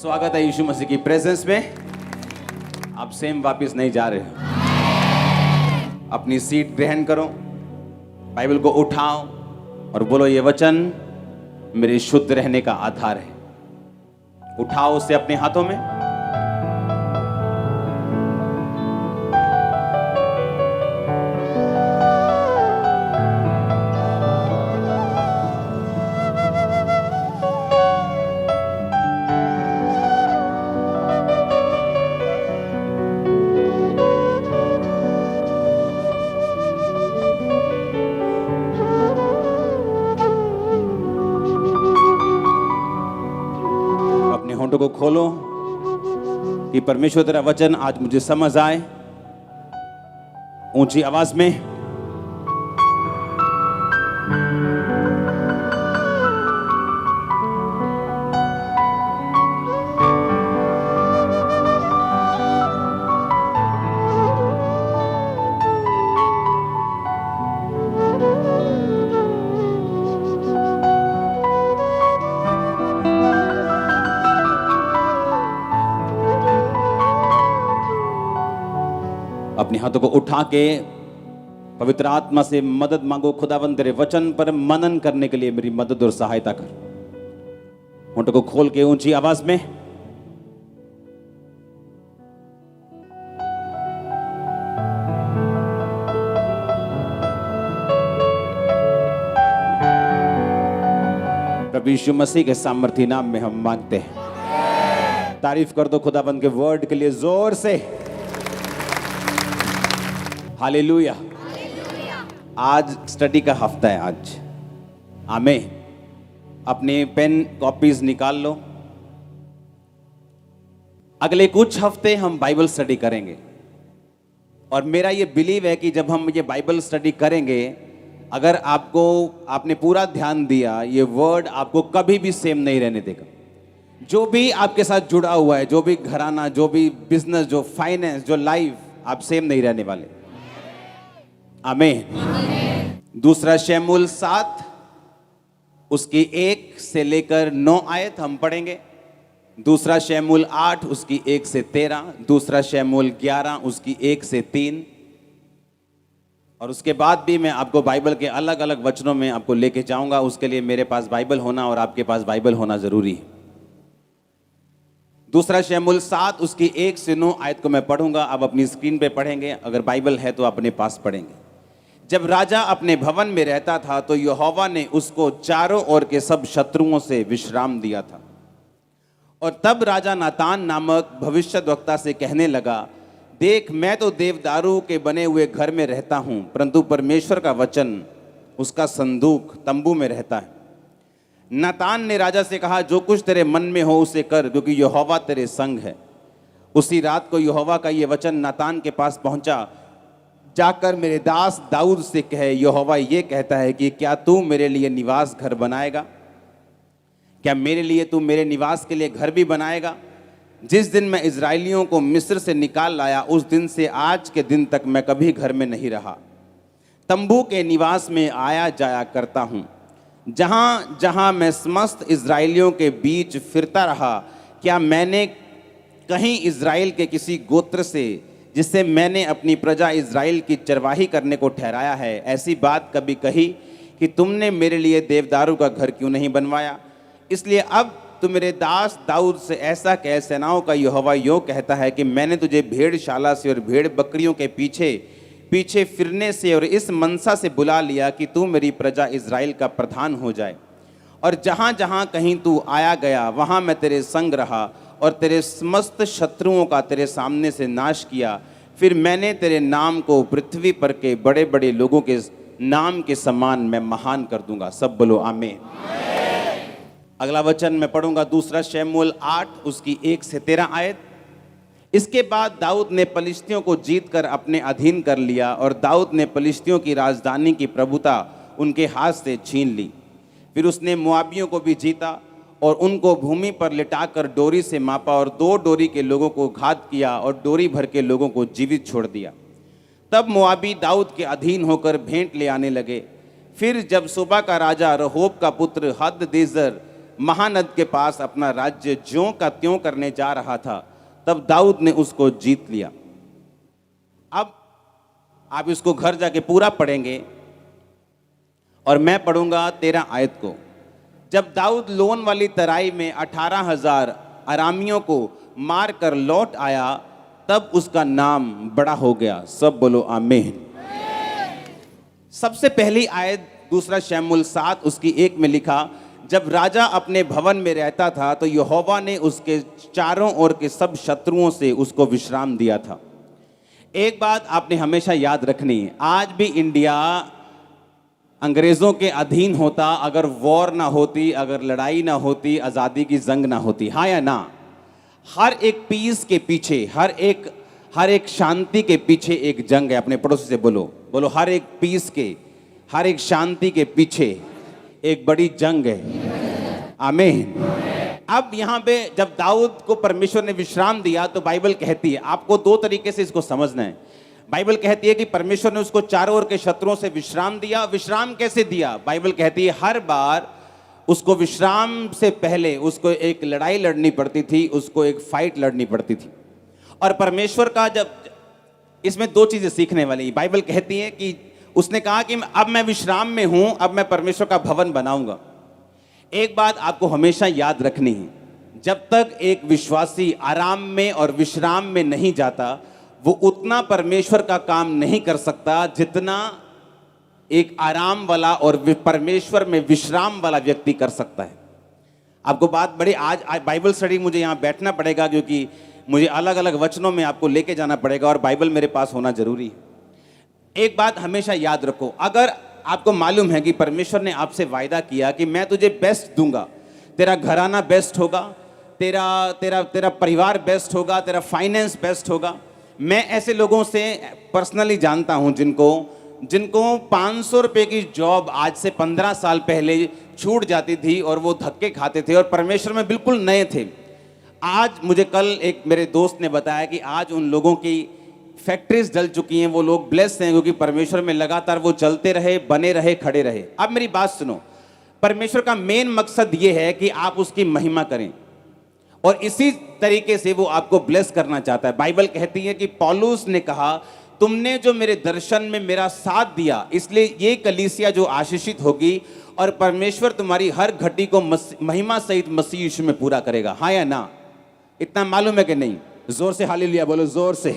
स्वागत है यीशु मसीह की प्रेजेंस में। आप सेम वापस नहीं जा रहे हो। अपनी सीट ग्रहण करो, बाइबल को उठाओ और बोलो, ये वचन मेरे शुद्ध रहने का आधार है। उठाओ उसे अपने हाथों में। होंठों को खोलो कि परमेश्वर तेरा वचन आज मुझे समझ आए। ऊंची आवाज में अपने हाथों को उठा के पवित्र आत्मा से मदद मांगो। खुदावंद तेरे वचन पर मनन करने के लिए मेरी मदद और सहायता कर। होंठों को खोल के ऊंची आवाज में प्रभु यीशु मसीह के सामर्थी नाम में हम मांगते हैं। तारीफ कर दो खुदावंद के वर्ड के लिए जोर से। हालेलुया। आज स्टडी का हफ्ता है। आज आमेन। अपने पेन कॉपीज निकाल लो। अगले कुछ हफ्ते हम बाइबल स्टडी करेंगे और मेरा ये बिलीव है कि जब हम ये बाइबल स्टडी करेंगे, अगर आपने पूरा ध्यान दिया, ये वर्ड आपको कभी भी सेम नहीं रहने देगा। जो भी आपके साथ जुड़ा हुआ है, जो भी घराना, जो भी बिजनेस, जो फाइनेंस, जो लाइफ, आप सेम नहीं रहने वाले। आमीन। दूसरा शमूएल 7 उसकी 1 से लेकर 9 आयत हम पढ़ेंगे। दूसरा शमूएल 8 उसकी 1 से 13। दूसरा शमूएल 11 उसकी 1 से 3। और उसके बाद भी मैं आपको बाइबल के अलग अलग वचनों में आपको लेके जाऊंगा। उसके लिए मेरे पास बाइबल होना और आपके पास बाइबल होना जरूरी है। दूसरा शमूएल 7 उसकी 1 से 9 आयत को मैं पढ़ूंगा। आप अपनी स्क्रीन पे पढ़ेंगे, अगर बाइबल है तो अपने पास पढ़ेंगे। जब राजा अपने भवन में रहता था तो यहोवा ने उसको चारों ओर के सब शत्रुओं से विश्राम दिया था। और तब राजा नातान नामक भविष्यद्वक्ता से कहने लगा, देख, मैं तो देवदारू के बने हुए घर में रहता हूं, परंतु परमेश्वर का वचन, उसका संदूक तंबू में रहता है। नातान ने राजा से कहा, जो कुछ तेरे मन में हो उसे कर, क्योंकि यहोवा तेरे संग है। उसी रात को यहोवा का ये वचन नातान के पास पहुंचा, जाकर मेरे दास दाऊद से कहे, यहोवा ये कहता है कि क्या तू मेरे लिए निवास घर बनाएगा? क्या मेरे लिए तू मेरे निवास के लिए घर भी बनाएगा? जिस दिन मैं इजराइलियों को मिस्र से निकाल लाया, उस दिन से आज के दिन तक मैं कभी घर में नहीं रहा, तंबू के निवास में आया जाया करता हूँ। जहाँ जहाँ मैं समस्त इजराइलियों के बीच फिरता रहा, क्या मैंने कहीं इजराइल के किसी गोत्र से, जिससे मैंने अपनी प्रजा इजराइल की चरवाही करने को ठहराया है, ऐसी बात कभी कही कि तुमने मेरे लिए देवदारू का घर क्यों नहीं बनवाया? इसलिए अब तू मेरे दास दाऊद से ऐसा कह, सेनाओं का यहोवा यूं कहता है कि मैंने तुझे भेड़शाला से और भेड़ बकरियों के पीछे पीछे फिरने से और इस मनसा से बुला लिया कि तू मेरी प्रजा इजराइल का प्रधान हो जाए। और जहाँ जहाँ कहीं तू आया गया, वहाँ मैं तेरे संग रहा और तेरे समस्त शत्रुओं का तेरे सामने से नाश किया। फिर मैंने तेरे नाम को पृथ्वी पर के बड़े बड़े लोगों के नाम के समान मैं महान कर दूंगा। सब बोलो आमीन। अगला वचन मैं पढ़ूंगा, दूसरा शमूएल 8 उसकी 1 से 13 आयत। इसके बाद दाऊद ने पलिश्तियों को जीतकर अपने अधीन कर लिया और दाऊद ने पलिश्तियों की राजधानी की प्रभुता उनके हाथ से छीन ली। फिर उसने मोआबियों को भी जीता और उनको भूमि पर लिटाकर डोरी से मापा और 2 डोरी के लोगों को घात किया और डोरी भर के लोगों को जीवित छोड़ दिया। तब मोआबी दाऊद के अधीन होकर भेंट ले आने लगे। फिर जब सुबा का राजा रहोब का पुत्र हददेजेर महानद के पास अपना राज्य ज्यों का त्यों करने जा रहा था, तब दाऊद ने उसको जीत लिया। अब आप इसको घर जाके पूरा पढ़ेंगे और मैं पढ़ूंगा 13 आयत को। जब दाऊद लोन वाली तराई में 18,000 अरामियों को मार कर लौट आया, तब उसका नाम बड़ा हो गया। सब बोलो आमीन। सबसे पहली आयत 2 शमूएल 7 उसकी 1 में लिखा, जब राजा अपने भवन में रहता था तो यहोवा ने उसके चारों ओर के सब शत्रुओं से उसको विश्राम दिया था। एक बात आपने हमेशा याद रखनी है, आज भी इंडिया अंग्रेजों के अधीन होता अगर वॉर ना होती, अगर लड़ाई ना होती, आज़ादी की जंग ना होती। हाँ या ना? हर एक पीस के पीछे, हर एक शांति के पीछे एक जंग है। अपने पड़ोसी से बोलो, बोलो हर एक पीस के, हर एक शांति के पीछे एक बड़ी जंग है। आमीन। अब यहाँ पे जब दाऊद को परमेश्वर ने विश्राम दिया तो बाइबल कहती है, आपको 2 तरीके से इसको समझना है। बाइबल कहती है कि परमेश्वर ने उसको चारों ओर के शत्रुओं से विश्राम दिया। विश्राम कैसे दिया? बाइबल कहती है हर बार उसको विश्राम से पहले उसको एक लड़ाई लड़नी पड़ती थी, उसको एक फाइट लड़नी पड़ती थी। और परमेश्वर का जब इसमें 2 चीजें सीखने वाली। बाइबल कहती है कि उसने कहा कि अब मैं विश्राम में हूं, अब मैं परमेश्वर का भवन बनाऊंगा। एक बात आपको हमेशा याद रखनी है, जब तक एक विश्वासी आराम में और विश्राम में नहीं जाता, वो उतना परमेश्वर का काम नहीं कर सकता जितना एक आराम वाला और परमेश्वर में विश्राम वाला व्यक्ति कर सकता है। आपको बात बड़ी, आज बाइबल स्टडी मुझे यहाँ बैठना पड़ेगा क्योंकि मुझे अलग अलग वचनों में आपको लेके जाना पड़ेगा और बाइबल मेरे पास होना जरूरी है। एक बात हमेशा याद रखो, अगर आपको मालूम है कि परमेश्वर ने आपसे वायदा किया कि मैं तुझे बेस्ट दूंगा, तेरा घराना बेस्ट होगा, तेरा तेरा तेरा परिवार बेस्ट होगा, तेरा फाइनेंस बेस्ट होगा। मैं ऐसे लोगों से पर्सनली जानता हूं जिनको 500 रुपए की जॉब आज से 15 साल पहले छूट जाती थी और वो धक्के खाते थे और परमेश्वर में बिल्कुल नए थे। आज मुझे कल एक मेरे दोस्त ने बताया कि आज उन लोगों की फैक्ट्रीज जल चुकी हैं। वो लोग ब्लेस्ड हैं क्योंकि परमेश्वर में लगातार वो चलते रहे, बने रहे, खड़े रहे। अब मेरी बात सुनो, परमेश्वर का मेन मकसद ये है कि आप उसकी महिमा करें और इसी तरीके से वो आपको ब्लेस करना चाहता है। बाइबल कहती है कि पौलुस ने कहा, तुमने जो मेरे दर्शन में मेरा साथ दिया, इसलिए ये कलीसिया जो आशीषित होगी और परमेश्वर तुम्हारी हर घटी को महिमा सहित मसीह यीशु में पूरा करेगा। हाँ या ना? इतना मालूम है कि नहीं? जोर से हालेलुया बोलो, जोर से।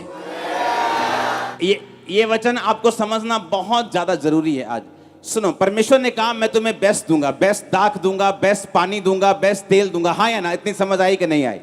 ये वचन आपको समझना बहुत ज्यादा जरूरी है। आज सुनो, परमेश्वर ने कहा मैं तुम्हें बेस्ट दूंगा, बेस्ट दाख दूंगा, बेस्ट पानी दूंगा, बेस्ट तेल दूंगा। हाँ या ना? इतनी समझ आई कि नहीं आई?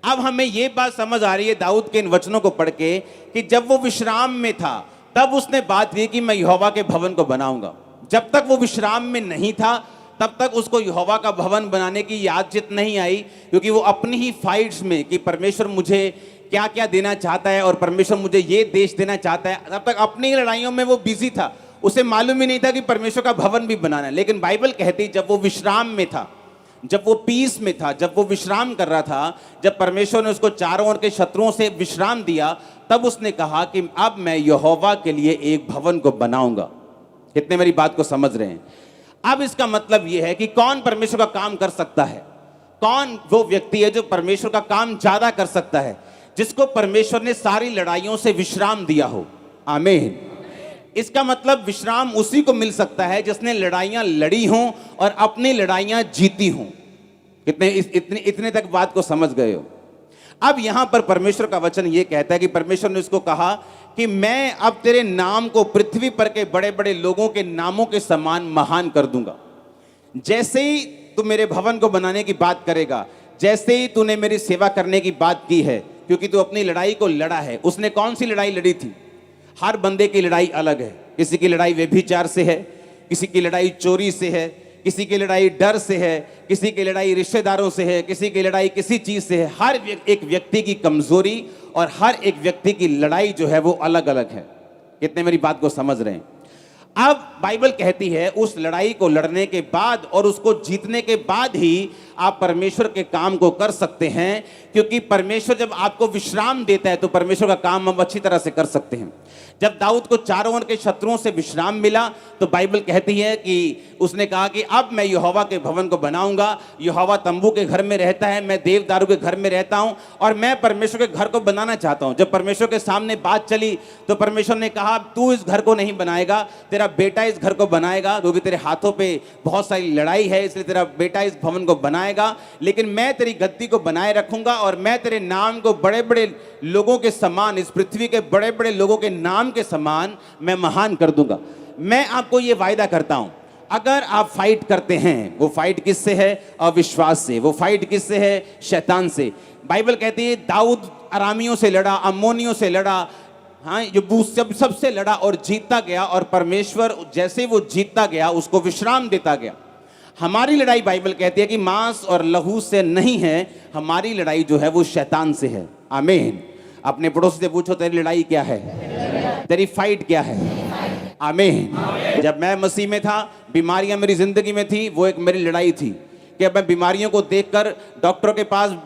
अब हमें ये बात समझ आ रही है दाऊद के इन वचनों को पढ़ के कि जब वो विश्राम में था तब उसने बात की कि मैं यहोवा के भवन को बनाऊंगा। जब तक वो विश्राम में नहीं था तब तक उसको यहोवा का भवन बनाने की याद चित नहीं आई, क्योंकि वो अपनी ही फाइट्स में कि परमेश्वर मुझे क्या क्या देना चाहता है और परमेश्वर मुझे ये देश देना चाहता है, तब तक अपनी लड़ाइयों में वो बिजी था। उसे मालूम ही नहीं था कि परमेश्वर का भवन भी बनाना है। लेकिन बाइबल कहती जब वो विश्राम में था, जब वो पीस में था, जब वो विश्राम कर रहा था, जब परमेश्वर ने उसको चारों ओर के शत्रुओं से विश्राम दिया, तब उसने कहा कि अब मैं यहोवा के लिए एक भवन को बनाऊंगा। कितने मेरी बात को समझ रहे हैं? अब इसका मतलब यह है कि कौन परमेश्वर का काम कर सकता है? कौन वो व्यक्ति है जो परमेश्वर का काम ज्यादा कर सकता है? जिसको परमेश्वर ने सारी लड़ाइयों से विश्राम दिया हो। आमीन। इसका मतलब विश्राम उसी को मिल सकता है जिसने लड़ाइयां लड़ी हों और अपनी लड़ाइयां जीती हों। इतने तक बात को समझ गए हो? अब यहां पर परमेश्वर का वचन यह कहता है कि परमेश्वर ने उसको कहा कि मैं अब तेरे नाम को पृथ्वी पर के बड़े बड़े लोगों के नामों के समान महान कर दूंगा। जैसे ही तू मेरे भवन को बनाने की बात करेगा, जैसे ही तूने मेरी सेवा करने की बात की है, क्योंकि तू अपनी लड़ाई को लड़ा है। उसने कौन सी लड़ाई लड़ी थी? हर बंदे की लड़ाई अलग है। किसी की लड़ाई व्यभिचार से है, किसी की लड़ाई चोरी से है, किसी की लड़ाई डर से है, किसी की लड़ाई रिश्तेदारों से है, किसी की लड़ाई किसी चीज से है। हर एक व्यक्ति की कमजोरी और हर एक व्यक्ति की लड़ाई जो है वो अलग अलग है। कितने मेरी बात को समझ रहे हैं? अब बाइबल कहती है उस लड़ाई को लड़ने के बाद और उसको जीतने के बाद ही आप परमेश्वर के काम को कर सकते हैं, क्योंकि परमेश्वर जब आपको विश्राम देता है तो परमेश्वर का काम हम अच्छी तरह से कर सकते हैं। जब दाऊद को चारों ओर के शत्रुओं से विश्राम मिला तो बाइबल कहती है कि उसने कहा कि अब मैं यहोवा के भवन को बनाऊंगा। यहोवा तंबू के घर में रहता है, मैं देवदारू के घर में रहता हूं और मैं परमेश्वर के घर को बनाना चाहता हूं। जब परमेश्वर के सामने बात चली तो परमेश्वर ने कहा तू इस घर को नहीं बनाएगा, तेरा बेटा इस घर को बनाएगा, क्योंकि तेरे हाथों पे बहुत सारी लड़ाई है, इसलिए तेरा बेटा इस भवन को बनाएगा, लेकिन मैं तेरी गद्दी को बनाए रखूंगा और मैं तेरे नाम को बड़े बड़े लोगों के समान, इस पृथ्वी के बड़े बड़े लोगों के नाम के समान मैं महान कर दूंगा। मैं आपको यह वायदा करता हूं, अगर आप फाइट करते हैं, वो फाइट किससे है? अविश्वास से। वो फाइट किससे है? शैतान से। बाइबल कहती है दाऊद अरामियों से लड़ा, अम्मोनियों से लड़ा, हाँ, यबूस सबसे लड़ा और जीतता गया, और परमेश्वर जैसे वो जीतता गया उसको विश्राम देता गया। हमारी लड़ाई बाइबल कहती है कि मांस और लहू से नहीं है, हमारी लड़ाई जो है वो शैतान से है। आमीन। अपने पड़ोसी से पूछो तेरी लड़ाई क्या है, तेरी फाइट क्या है। आमीन। जब मैं मसीह में था, बीमारियां मेरी जिंदगी में थी, वो एक मेरी लड़ाई थी कि अब मैं बीमारियों को देखकर डॉक्टरों के पास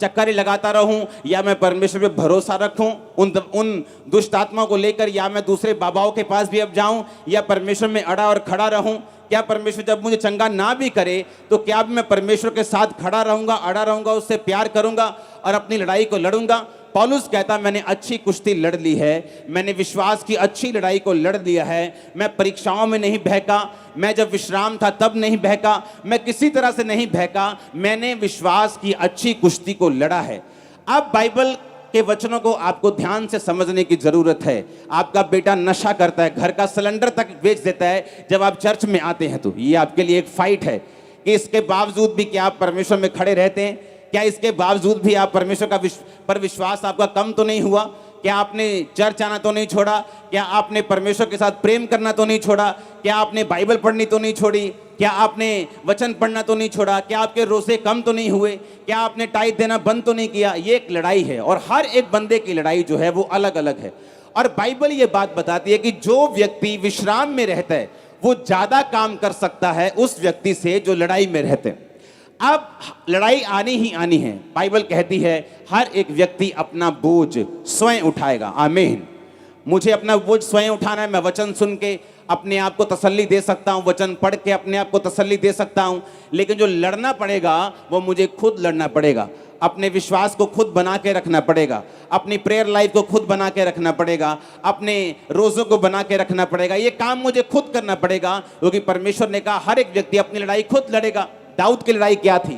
चक्कर ही लगाता रहूं या मैं परमेश्वर पे भरोसा रखूं उन दुष्ट आत्माओं को लेकर, या मैं दूसरे बाबाओं के पास भी अब जाऊं या परमेश्वर में अड़ा और खड़ा रहूं। क्या परमेश्वर जब मुझे चंगा ना भी करे तो क्या अब मैं परमेश्वर के साथ खड़ा रहूंगा, अड़ा रहूंगा, उससे प्यार करूंगा और अपनी लड़ाई को लड़ूंगा। पौलुस कहता मैंने अच्छी कुश्ती लड़ ली है, मैंने विश्वास की अच्छी लड़ाई को लड़ लिया है। मैं परीक्षाओं में नहीं बहका, मैं जब विश्राम था तब नहीं बहका, मैं किसी तरह से नहीं बहका, मैंने विश्वास की अच्छी कुश्ती को लड़ा है। अब बाइबल के वचनों को आपको ध्यान से समझने की जरूरत है। आपका बेटा नशा करता है, घर का सिलेंडर तक बेच देता है, जब आप चर्च में आते हैं तो ये आपके लिए एक फाइट है कि इसके बावजूद भी क्या आप परमेश्वर में खड़े रहते हैं? क्या इसके बावजूद भी आप परमेश्वर का पर विश्वास आपका कम तो नहीं हुआ? क्या आपने चर्च आना तो नहीं छोड़ा? क्या आपने परमेश्वर के साथ प्रेम करना तो नहीं छोड़ा? क्या आपने बाइबल पढ़नी तो नहीं छोड़ी? क्या आपने वचन पढ़ना तो नहीं छोड़ा? क्या आपके रोजे कम तो नहीं हुए? क्या आपने टाइट देना बंद तो नहीं किया? ये एक लड़ाई है और हर एक बंदे की लड़ाई जो है वो अलग अलग है। और बाइबल ये बात बताती है कि जो व्यक्ति विश्राम में रहता है वो ज्यादा काम कर सकता है उस व्यक्ति से जो लड़ाई में रहते हैं। अब लड़ाई आनी ही आनी है। बाइबल कहती है हर एक व्यक्ति अपना बोझ स्वयं उठाएगा। आमीन। मुझे अपना बोझ स्वयं उठाना है। मैं वचन सुन के अपने आप को तसल्ली दे सकता हूं, वचन पढ़ के अपने आप को तसल्ली दे सकता हूं, लेकिन जो लड़ना पड़ेगा वो मुझे खुद लड़ना पड़ेगा। अपने विश्वास को खुद बना के रखना पड़ेगा, अपनी प्रेयर लाइफ को खुद बना के रखना पड़ेगा, अपने रोज़ों को बना के रखना पड़ेगा। ये काम मुझे खुद करना पड़ेगा, क्योंकि परमेश्वर ने कहा हर एक व्यक्ति अपनी लड़ाई खुद लड़ेगा। दाऊद की लड़ाई क्या थी?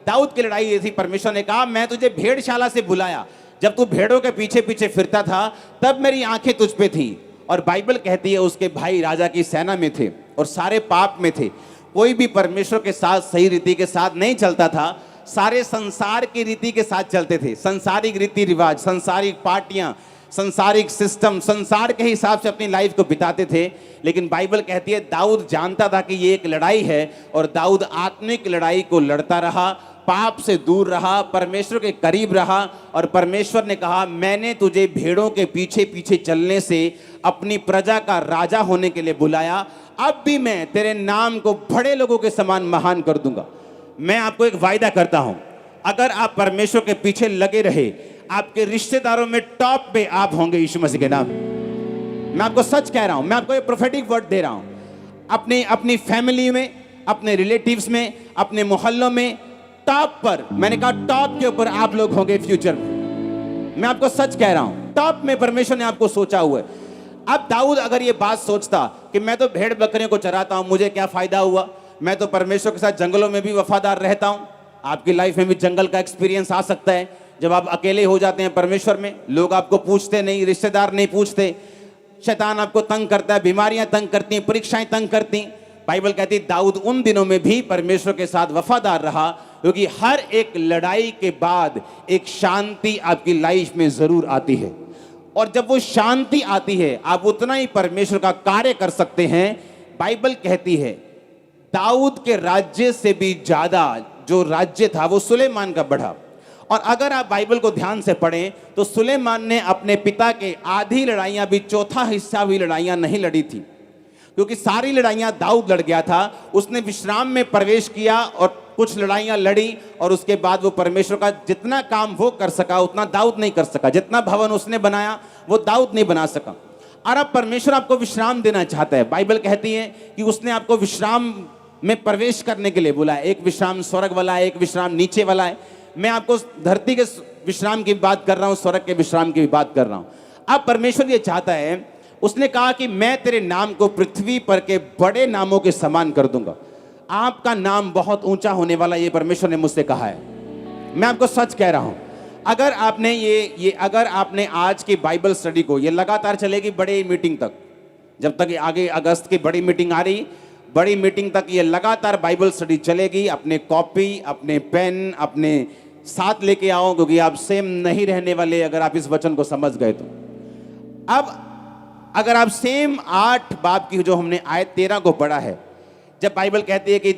दाऊद की लड़ाई ये थी, परमेश्वर ने कहा मैं तुझे भेड़शाला से बुलाया, जब तू भेड़ों के पीछे पीछे फिरता था तब मेरी आंखें तुझ पे थी। और बाइबल कहती है उसके भाई राजा की सेना में थे और सारे पाप में थे। कोई भी परमेश्वर के साथ सही रीति के साथ नहीं चलता था, सारे संसार की रीति के साथ चलते थे। संसारिक रीति रिवाज, संसारिक पार्टियां, संसारिक सिस्टम, संसार के हिसाब से अपनी लाइफ को बिताते थे। लेकिन बाइबल कहती है दाऊद जानता था कि ये एक लड़ाई है और दाऊद आत्मिक लड़ाई को लड़ता रहा, पाप से दूर रहा, परमेश्वर के करीब रहा। और परमेश्वर ने कहा मैंने तुझे भेड़ों के पीछे पीछे चलने से अपनी प्रजा का राजा होने के लिए बुलाया, अब भी मैं तेरे नाम को बड़े लोगों के समान महान कर दूंगा। मैं आपको एक वायदा करता हूं, अगर आप परमेश्वर के पीछे लगे रहे, आपके रिश्तेदारों में टॉप पे आप होंगे यीशु मसीह के नाम। मैं आपको सच कह रहा हूं, मैं आपको एक प्रोफेटिक वर्ड दे रहा हूं। अपनी फैमिली में, अपने रिलेटिव्स में, अपने मोहल्लों में टॉप पर, मैंने कहा टॉप के ऊपर आप लोग होंगे फ्यूचर में। मैं आपको सच कह रहा हूं, टॉप में परमेश्वर ने आपको सोचा हुआ है। अब दाऊद अगर ये बात सोचता कि मैं तो भेड़ बकरियों को चराता हूं, मुझे क्या फायदा हुआ, मैं तो परमेश्वर के साथ जंगलों में भी वफादार रहता हूं। आपकी लाइफ में भी जंगल का एक्सपीरियंस आ सकता है, जब आप अकेले हो जाते हैं परमेश्वर में, लोग आपको पूछते नहीं, रिश्तेदार नहीं पूछते, शैतान आपको तंग करता है, बीमारियां तंग करती हैं, परीक्षाएं तंग करती। बाइबल कहती है दाऊद उन दिनों में भी परमेश्वर के साथ वफादार रहा, क्योंकि हर एक लड़ाई के बाद एक शांति आपकी लाइफ में जरूर आती है। और जब वो शांति आती है आप उतना ही परमेश्वर का कार्य कर सकते हैं। बाइबल कहती है दाऊद के राज्य से भी ज्यादा जो राज्य था वो सुलेमान का बढ़ा। और अगर आप बाइबल को ध्यान से पढ़ें तो सुलेमान ने अपने पिता के आधी लड़ाइयां भी चौथा हिस्सा भी लड़ाइयां नहीं लड़ी थी, क्योंकि सारी लड़ाइयां दाऊद लड़ गया था। उसने विश्राम में प्रवेश किया और कुछ लड़ाइयां लड़ी और उसके बाद वो परमेश्वर का जितना काम वो कर सका उतना दाऊद नहीं कर सका। जितना भवन उसने बनाया वो दाऊद नहीं बना सका। और अब परमेश्वर आपको विश्राम देना चाहता है। बाइबल कहती है कि उसने आपको विश्राम में प्रवेश करने के लिए बोला है। एक विश्राम स्वर्ग वाला है, एक विश्राम नीचे वाला है। मैं आपको धरती के विश्राम की बात कर रहा हूं, स्वर्ग के विश्राम की भी बात कर रहा हूं। अब परमेश्वर ये चाहता है, उसने कहा कि मैं तेरे नाम को पृथ्वी पर के बड़े नामों के समान कर दूंगा। आपका नाम बहुत ऊंचा होने वाला, ये परमेश्वर ने मुझसे कहा है। मैं आपको सच कह रहा हूं। अगर आपने अगर आपने आज की बाइबल स्टडी को, ये लगातार चलेगी बड़ी मीटिंग तक, जब तक आगे अगस्त की बड़ी मीटिंग आ रही, बड़ी मीटिंग तक ये लगातार बाइबल स्टडी चलेगी। अपने कॉपी, अपने पेन अपने साथ लेके आओ, क्योंकि आप सेम नहीं रहने वाले अगर आप इस वचन को समझ गए तो। अब अगर आप सेम 8 बाब की जो हमने आयत 13 को पढ़ा है, जब बाइबल कहती है कि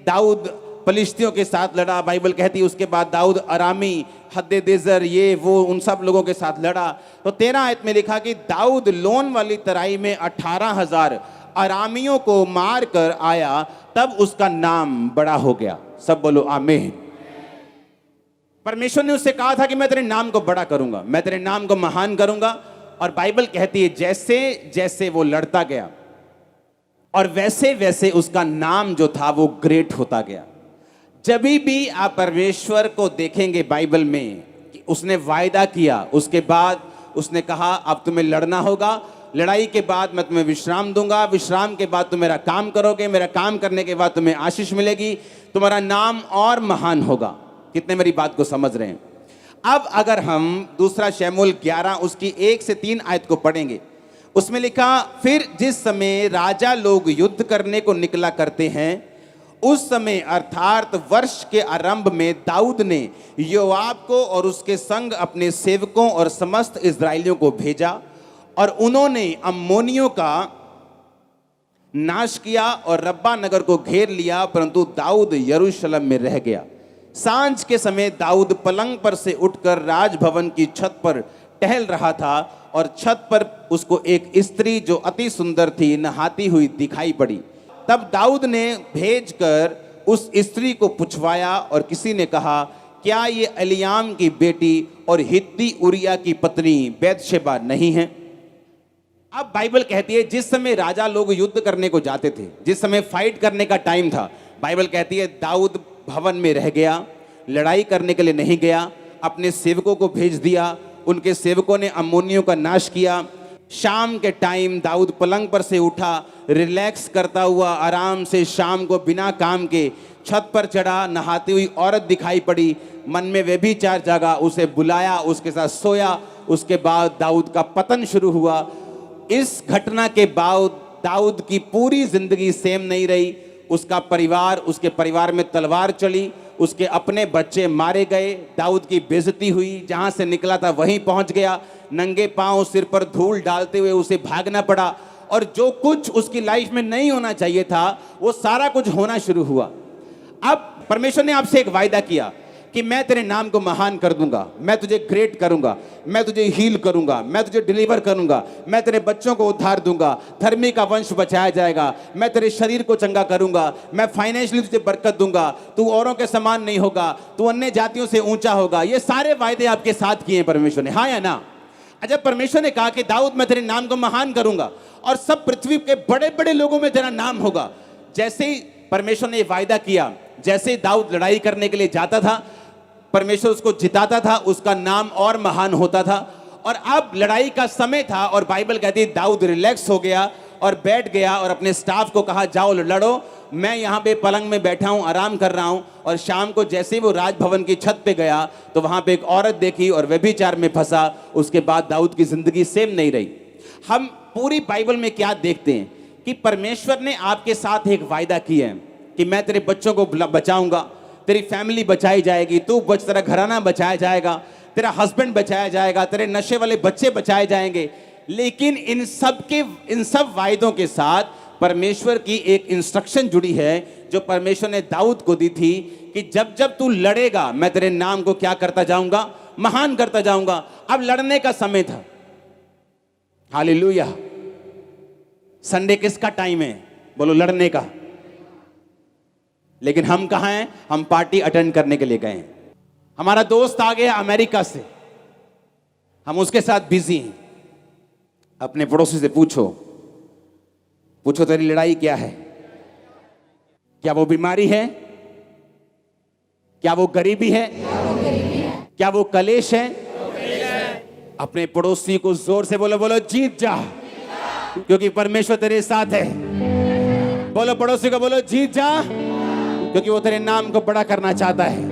दाऊद फलिश्तियों के साथ लड़ा, बाइबल कहती है उसके बाद दाऊद अरामी, हद्देदेजर, ये वो उन सब लोगों के साथ लड़ा, तो 13 आयत में लिखा कि दाऊद लोन वाली तराई में 18,000 अरामियों को मार कर आया, तब उसका नाम बड़ा हो गया। सब बोलो आमीन। परमेश्वर ने उससे कहा था कि मैं तेरे नाम को बड़ा करूंगा, मैं तेरे नाम को महान करूंगा। और बाइबल कहती है जैसे जैसे वो लड़ता गया और वैसे वैसे उसका नाम जो था वो ग्रेट होता गया। जब भी आप परमेश्वर को देखेंगे बाइबल में कि उसने वायदा किया, उसके बाद उसने कहा अब तुम्हें लड़ना होगा, लड़ाई के बाद मैं तुम्हें विश्राम दूंगा, विश्राम के बाद तुम मेरा काम करोगे, मेरा काम करने के बाद तुम्हें आशीष मिलेगी, तुम्हारा नाम और महान होगा। कितने मेरी बात को समझ रहे हैं? अब अगर हम दूसरा शमूएल 11 उसकी 1 से 3 आयत को पढ़ेंगे, उसमें लिखा, फिर जिस समय राजा लोग युद्ध करने को निकला करते हैं, उस समय अर्थात वर्ष के आरंभ में दाऊद ने योआब को और उसके संग अपने सेवकों और समस्त इस्राएलियों को भेजा और उन्होंने अम्मोनियों का नाश किया और रब्बा नगर को घेर लिया, परंतु दाऊद यरूशलेम में रह गया। सांझ के समय दाऊद पलंग पर से उठकर राजभवन की छत पर टहल रहा था और छत पर उसको एक स्त्री जो अति सुंदर थी नहाती हुई दिखाई पड़ी। तब दाऊद ने भेजकर उस स्त्री को पूछवाया और किसी ने कहा, क्या ये एलियाम की बेटी और हित्ती उरिया की पत्नी बैतशेबा नहीं है? अब बाइबल कहती है जिस समय राजा लोग युद्ध करने को जाते थे, जिस समय फाइट करने का टाइम था, बाइबल कहती है दाऊद भवन में रह गया, लड़ाई करने के लिए नहीं गया, अपने सेवकों को भेज दिया, उनके सेवकों ने अम्मोनियों का नाश किया। शाम के टाइम दाऊद पलंग पर से उठा, रिलैक्स करता हुआ आराम से शाम को बिना काम के छत पर चढ़ा, नहाती हुई औरत दिखाई पड़ी, मन में व्यभिचार जागा, उसे बुलाया, उसके साथ सोया। उसके बाद दाऊद का पतन शुरू हुआ। इस घटना के बाद दाऊद की पूरी जिंदगी सेम नहीं रही। उसका परिवार, उसके परिवार में तलवार चली, उसके अपने बच्चे मारे गए, दाऊद की बेइज्जती हुई, जहां से निकला था वहीं पहुंच गया, नंगे पांव सिर पर धूल डालते हुए उसे भागना पड़ा और जो कुछ उसकी लाइफ में नहीं होना चाहिए था वो सारा कुछ होना शुरू हुआ। अब परमेश्वर ने आपसे एक वायदा किया कि मैं तेरे नाम को महान कर दूंगा, मैं तुझे ग्रेट करूंगा, मैं तुझे हील करूंगा, मैं तुझे डिलीवर करूंगा, मैं तेरे बच्चों को उद्धार दूंगा, धर्मी का वंश बचाया जाएगा, मैं तेरे शरीर को चंगा करूंगा, मैं फाइनेंशियली तुझे बरकत दूंगा, तू औरों के समान नहीं होगा, तू अन्य जातियों से ऊंचा होगा। ये सारे वायदे आपके साथ किए हैं परमेश्वर ने, हाँ या ना? जब परमेश्वर ने कहा कि दाऊद मैं तेरे नाम को महान करूंगा और सब पृथ्वी के बड़े बड़े लोगों में तेरा नाम होगा, जैसे ही परमेश्वर ने वायदा किया, जैसे ही दाऊद लड़ाई करने के लिए जाता था, परमेश्वर उसको जिताता था, उसका नाम और महान होता था। और अब लड़ाई का समय था और बाइबल कहती है दाऊद रिलैक्स हो गया और बैठ गया और अपने स्टाफ को कहा, जाओ लड़ो, मैं यहाँ पे पलंग में बैठा हूँ, आराम कर रहा हूँ। और शाम को जैसे ही वो राजभवन की छत पे गया तो वहाँ पे एक औरत देखी और व्यभिचार में फंसा। उसके बाद दाऊद की जिंदगी सेम नहीं रही। हम पूरी बाइबल में क्या देखते हैं कि परमेश्वर ने आपके साथ एक वायदा किया है कि मैं तेरे बच्चों को बचाऊंगा, तेरी फैमिली बचाई जाएगी, तू बच, तेरा घराना बचाया जाएगा, तेरा हस्बैंड बचाया जाएगा, तेरे नशे वाले बच्चे बचाए जाएंगे। लेकिन इन सब वायदों के साथ परमेश्वर की एक इंस्ट्रक्शन जुड़ी है जो परमेश्वर ने दाऊद को दी थी कि जब जब तू लड़ेगा मैं तेरे नाम को क्या करता जाऊंगा, महान करता जाऊंगा। अब लड़ने का समय था। हालेलुया। संडे किसका टाइम है? बोलो लड़ने का। लेकिन हम कहाँ हैं? हम पार्टी अटेंड करने के लिए गए हैं। हमारा दोस्त आ गया अमेरिका से, हम उसके साथ बिजी हैं। अपने पड़ोसी से पूछो तेरी लड़ाई क्या है? क्या वो बीमारी है? क्या वो गरीबी है? क्या वो कलेश है? अपने पड़ोसी को जोर से बोलो जीत जा, क्योंकि परमेश्वर तेरे साथ है। बोलो पड़ोसी को, बोलो जीत जा, क्योंकि वो तेरे नाम को बड़ा करना चाहता है।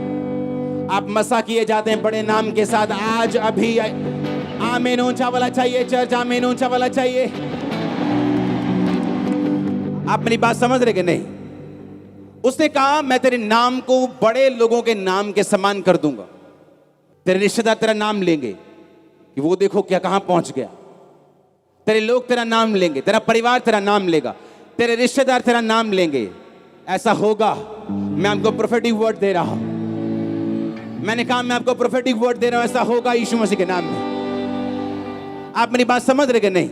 आप मसा किए जाते हैं बड़े नाम के साथ। आज अभी आमीन ऊंचा वाला चाहिए चर्च, आमीन ऊंचा वाला चाहिए। आप मेरी बात समझ रहे कि नहीं? उसने कहा मैं तेरे नाम को बड़े लोगों के नाम के समान कर दूंगा। तेरे रिश्तेदार तेरा नाम लेंगे कि वो देखो क्या कहां पहुंच गया। तेरे लोग तेरा नाम लेंगे, तेरा परिवार तेरा नाम लेगा, तेरे रिश्तेदार तेरा नाम लेंगे। ऐसा होगा। मैं आपको प्रोफेटिक वर्ड दे रहा हूं। मैंने कहा मैं आपको प्रोफेटिक वर्ड दे रहा हूं, ऐसा होगा यीशु मसीह के नाम में। आप मेरी बात समझ रहे कि नहीं?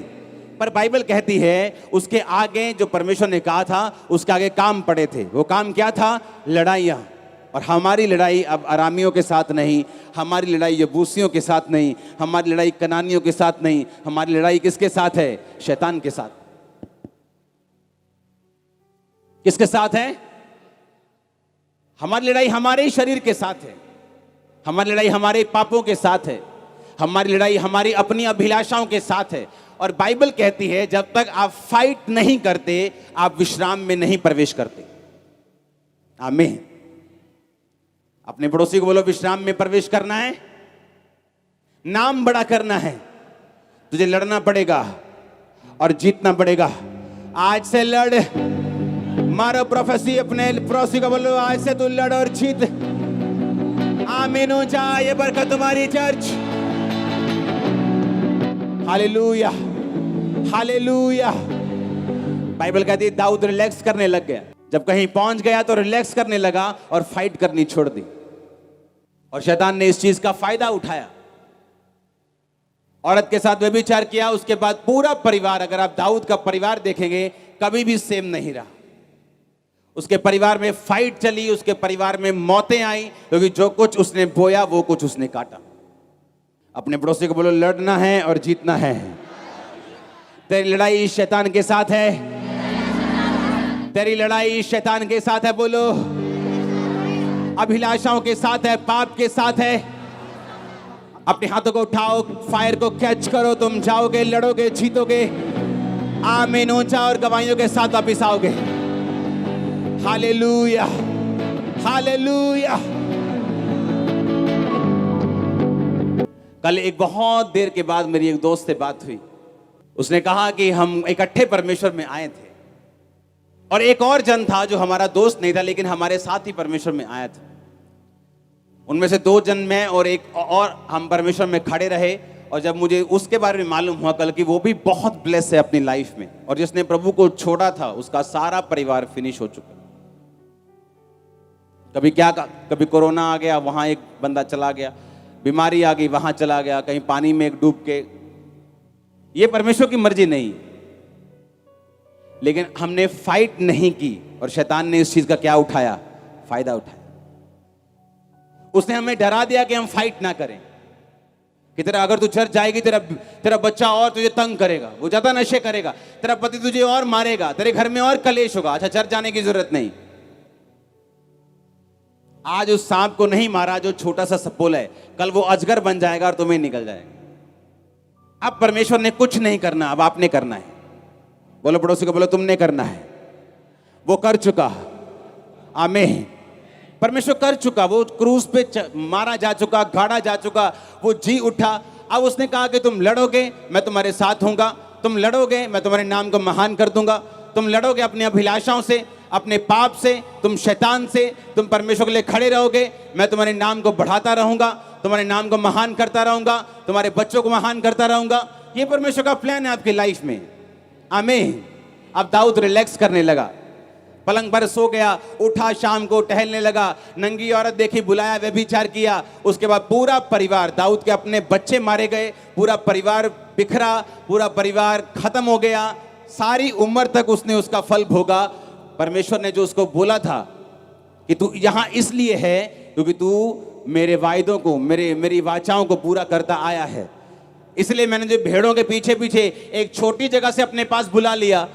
पर बाइबल कहती है उसके आगे जो परमेश्वर ने कहा था उसके आगे काम पड़े थे। वो काम क्या था? लड़ाइयां। और हमारी लड़ाई अब अरामियों के साथ नहीं, हमारी लड़ाई यबूसियों के साथ नहीं, हमारी लड़ाई कनानियों के साथ नहीं, हमारी लड़ाई किसके साथ है? शैतान के साथ। किसके साथ है? हमारी लड़ाई हमारे ही शरीर के साथ है, हमारी लड़ाई हमारे पापों के साथ है, हमारी लड़ाई हमारी अपनी अभिलाषाओं के साथ है। और बाइबल कहती है जब तक आप फाइट नहीं करते आप विश्राम में नहीं प्रवेश करते। आमीन। अपने पड़ोसी को बोलो विश्राम में प्रवेश करना है, नाम बड़ा करना है, तुझे लड़ना पड़ेगा और जीतना पड़ेगा। आज से लड़। मारो प्रोफेसी अपने पड़ोसी को बोलो आज से तू लड़ और जीत। आमीन ऊंचा। ये बरकत तुम्हारी चर्च। Hallelujah, hallelujah. बाइबल कहती है दाऊद रिलैक्स करने लग गया। जब कहीं पहुंच गया तो रिलैक्स करने लगा और फाइट करनी छोड़ दी। और शैतान ने इस चीज का फायदा उठाया, औरत के साथ व्यभिचार किया। उसके बाद पूरा परिवार, अगर आप दाऊद का परिवार देखेंगे, कभी भी सेम नहीं रहा। उसके परिवार में फाइट चली, उसके परिवार में मौतें आई, क्योंकि जो कुछ उसने बोया वो कुछ उसने काटा। अपने पड़ोसी को बोलो लड़ना है और जीतना है। तेरी लड़ाई शैतान के साथ है, तेरी लड़ाई शैतान के साथ है। बोलो अभिलाषाओं के साथ है, पाप के साथ है। अपने हाथों को उठाओ, फायर को कैच करो, तुम जाओगे, लड़ोगे, जीतोगे। आमीन ऊंचा। और गवाहियों के साथ वापिस आओगे। Hallelujah, hallelujah. कल एक बहुत देर के बाद मेरी एक दोस्त से बात हुई। उसने कहा कि हम इकट्ठे परमेश्वर में आए थे और एक और जन था जो हमारा दोस्त नहीं था लेकिन हमारे साथ ही परमेश्वर में आया था। उनमें से 2 जन में और एक और हम परमेश्वर में खड़े रहे। और जब मुझे उसके बारे में मालूम हुआ कल कि वो भी बहुत ब्लेस है अपनी लाइफ में, और जिसने प्रभु को छोड़ा था उसका सारा परिवार फिनिश हो चुका। कभी कोरोना आ गया, वहां एक बंदा चला गया, बीमारी आ गई, वहां चला गया, कहीं पानी में एक डूब के। ये परमेश्वर की मर्जी नहीं, लेकिन हमने फाइट नहीं की और शैतान ने इस चीज का क्या उठाया? फायदा उठाया। उसने हमें डरा दिया कि हम फाइट ना करें, कि तेरा अगर तू चर्च जाएगी तेरा बच्चा और तुझे तंग करेगा, वो ज्यादा नशे करेगा, तेरा पति तुझे और मारेगा, तेरे घर में और कलेश होगा। अच्छा, चर्च जाने की जरूरत नहीं। आज उस सांप को नहीं मारा जो छोटा सा सपोल है, कल वो अजगर बन जाएगा और तुम्हें निकल जाएगा। अब परमेश्वर ने कुछ नहीं करना, अब आपने करना है। बोलो पड़ोसी को, बोलो तुमने करना है। वो कर चुका। आमीन। परमेश्वर कर चुका। वो क्रूस पे मारा जा चुका, गाड़ा जा चुका, वो जी उठा। अब उसने कहा कि तुम लड़ोगे मैं तुम्हारे साथ हूंगा, तुम लड़ोगे मैं तुम्हारे नाम को महान कर दूंगा, तुम लड़ोगे अपनी अभिलाषाओं से, अपने पाप से, तुम शैतान से, तुम परमेश्वर के लिए खड़े रहोगे, मैं तुम्हारे नाम को बढ़ाता रहूंगा, तुम्हारे नाम को महान करता रहूंगा, तुम्हारे बच्चों को महान करता रहूंगा। ये परमेश्वर का प्लान है आपकी लाइफ में। आमीन। अब दाऊद रिलैक्स करने लगा, पलंग पर सो गया, उठा, शाम को टहलने लगा, नंगी औरत देखी, बुलाया, व्यभिचार किया। उसके बाद पूरा परिवार, दाऊद के अपने बच्चे मारे गए, पूरा परिवार बिखरा, पूरा परिवार खत्म हो गया। सारी उम्र तक उसने उसका फल भोगा। परमेश्वर ने जो उसको बोला था कि तू यहां इसलिए है क्योंकि तू मेरे वायदों को, मेरी वाचाओं को पूरा करता आया है। इसलिए मैंने जो भेड़ों के पीछे पीछे एक छोटी जगह से अपने पास बुला लिया,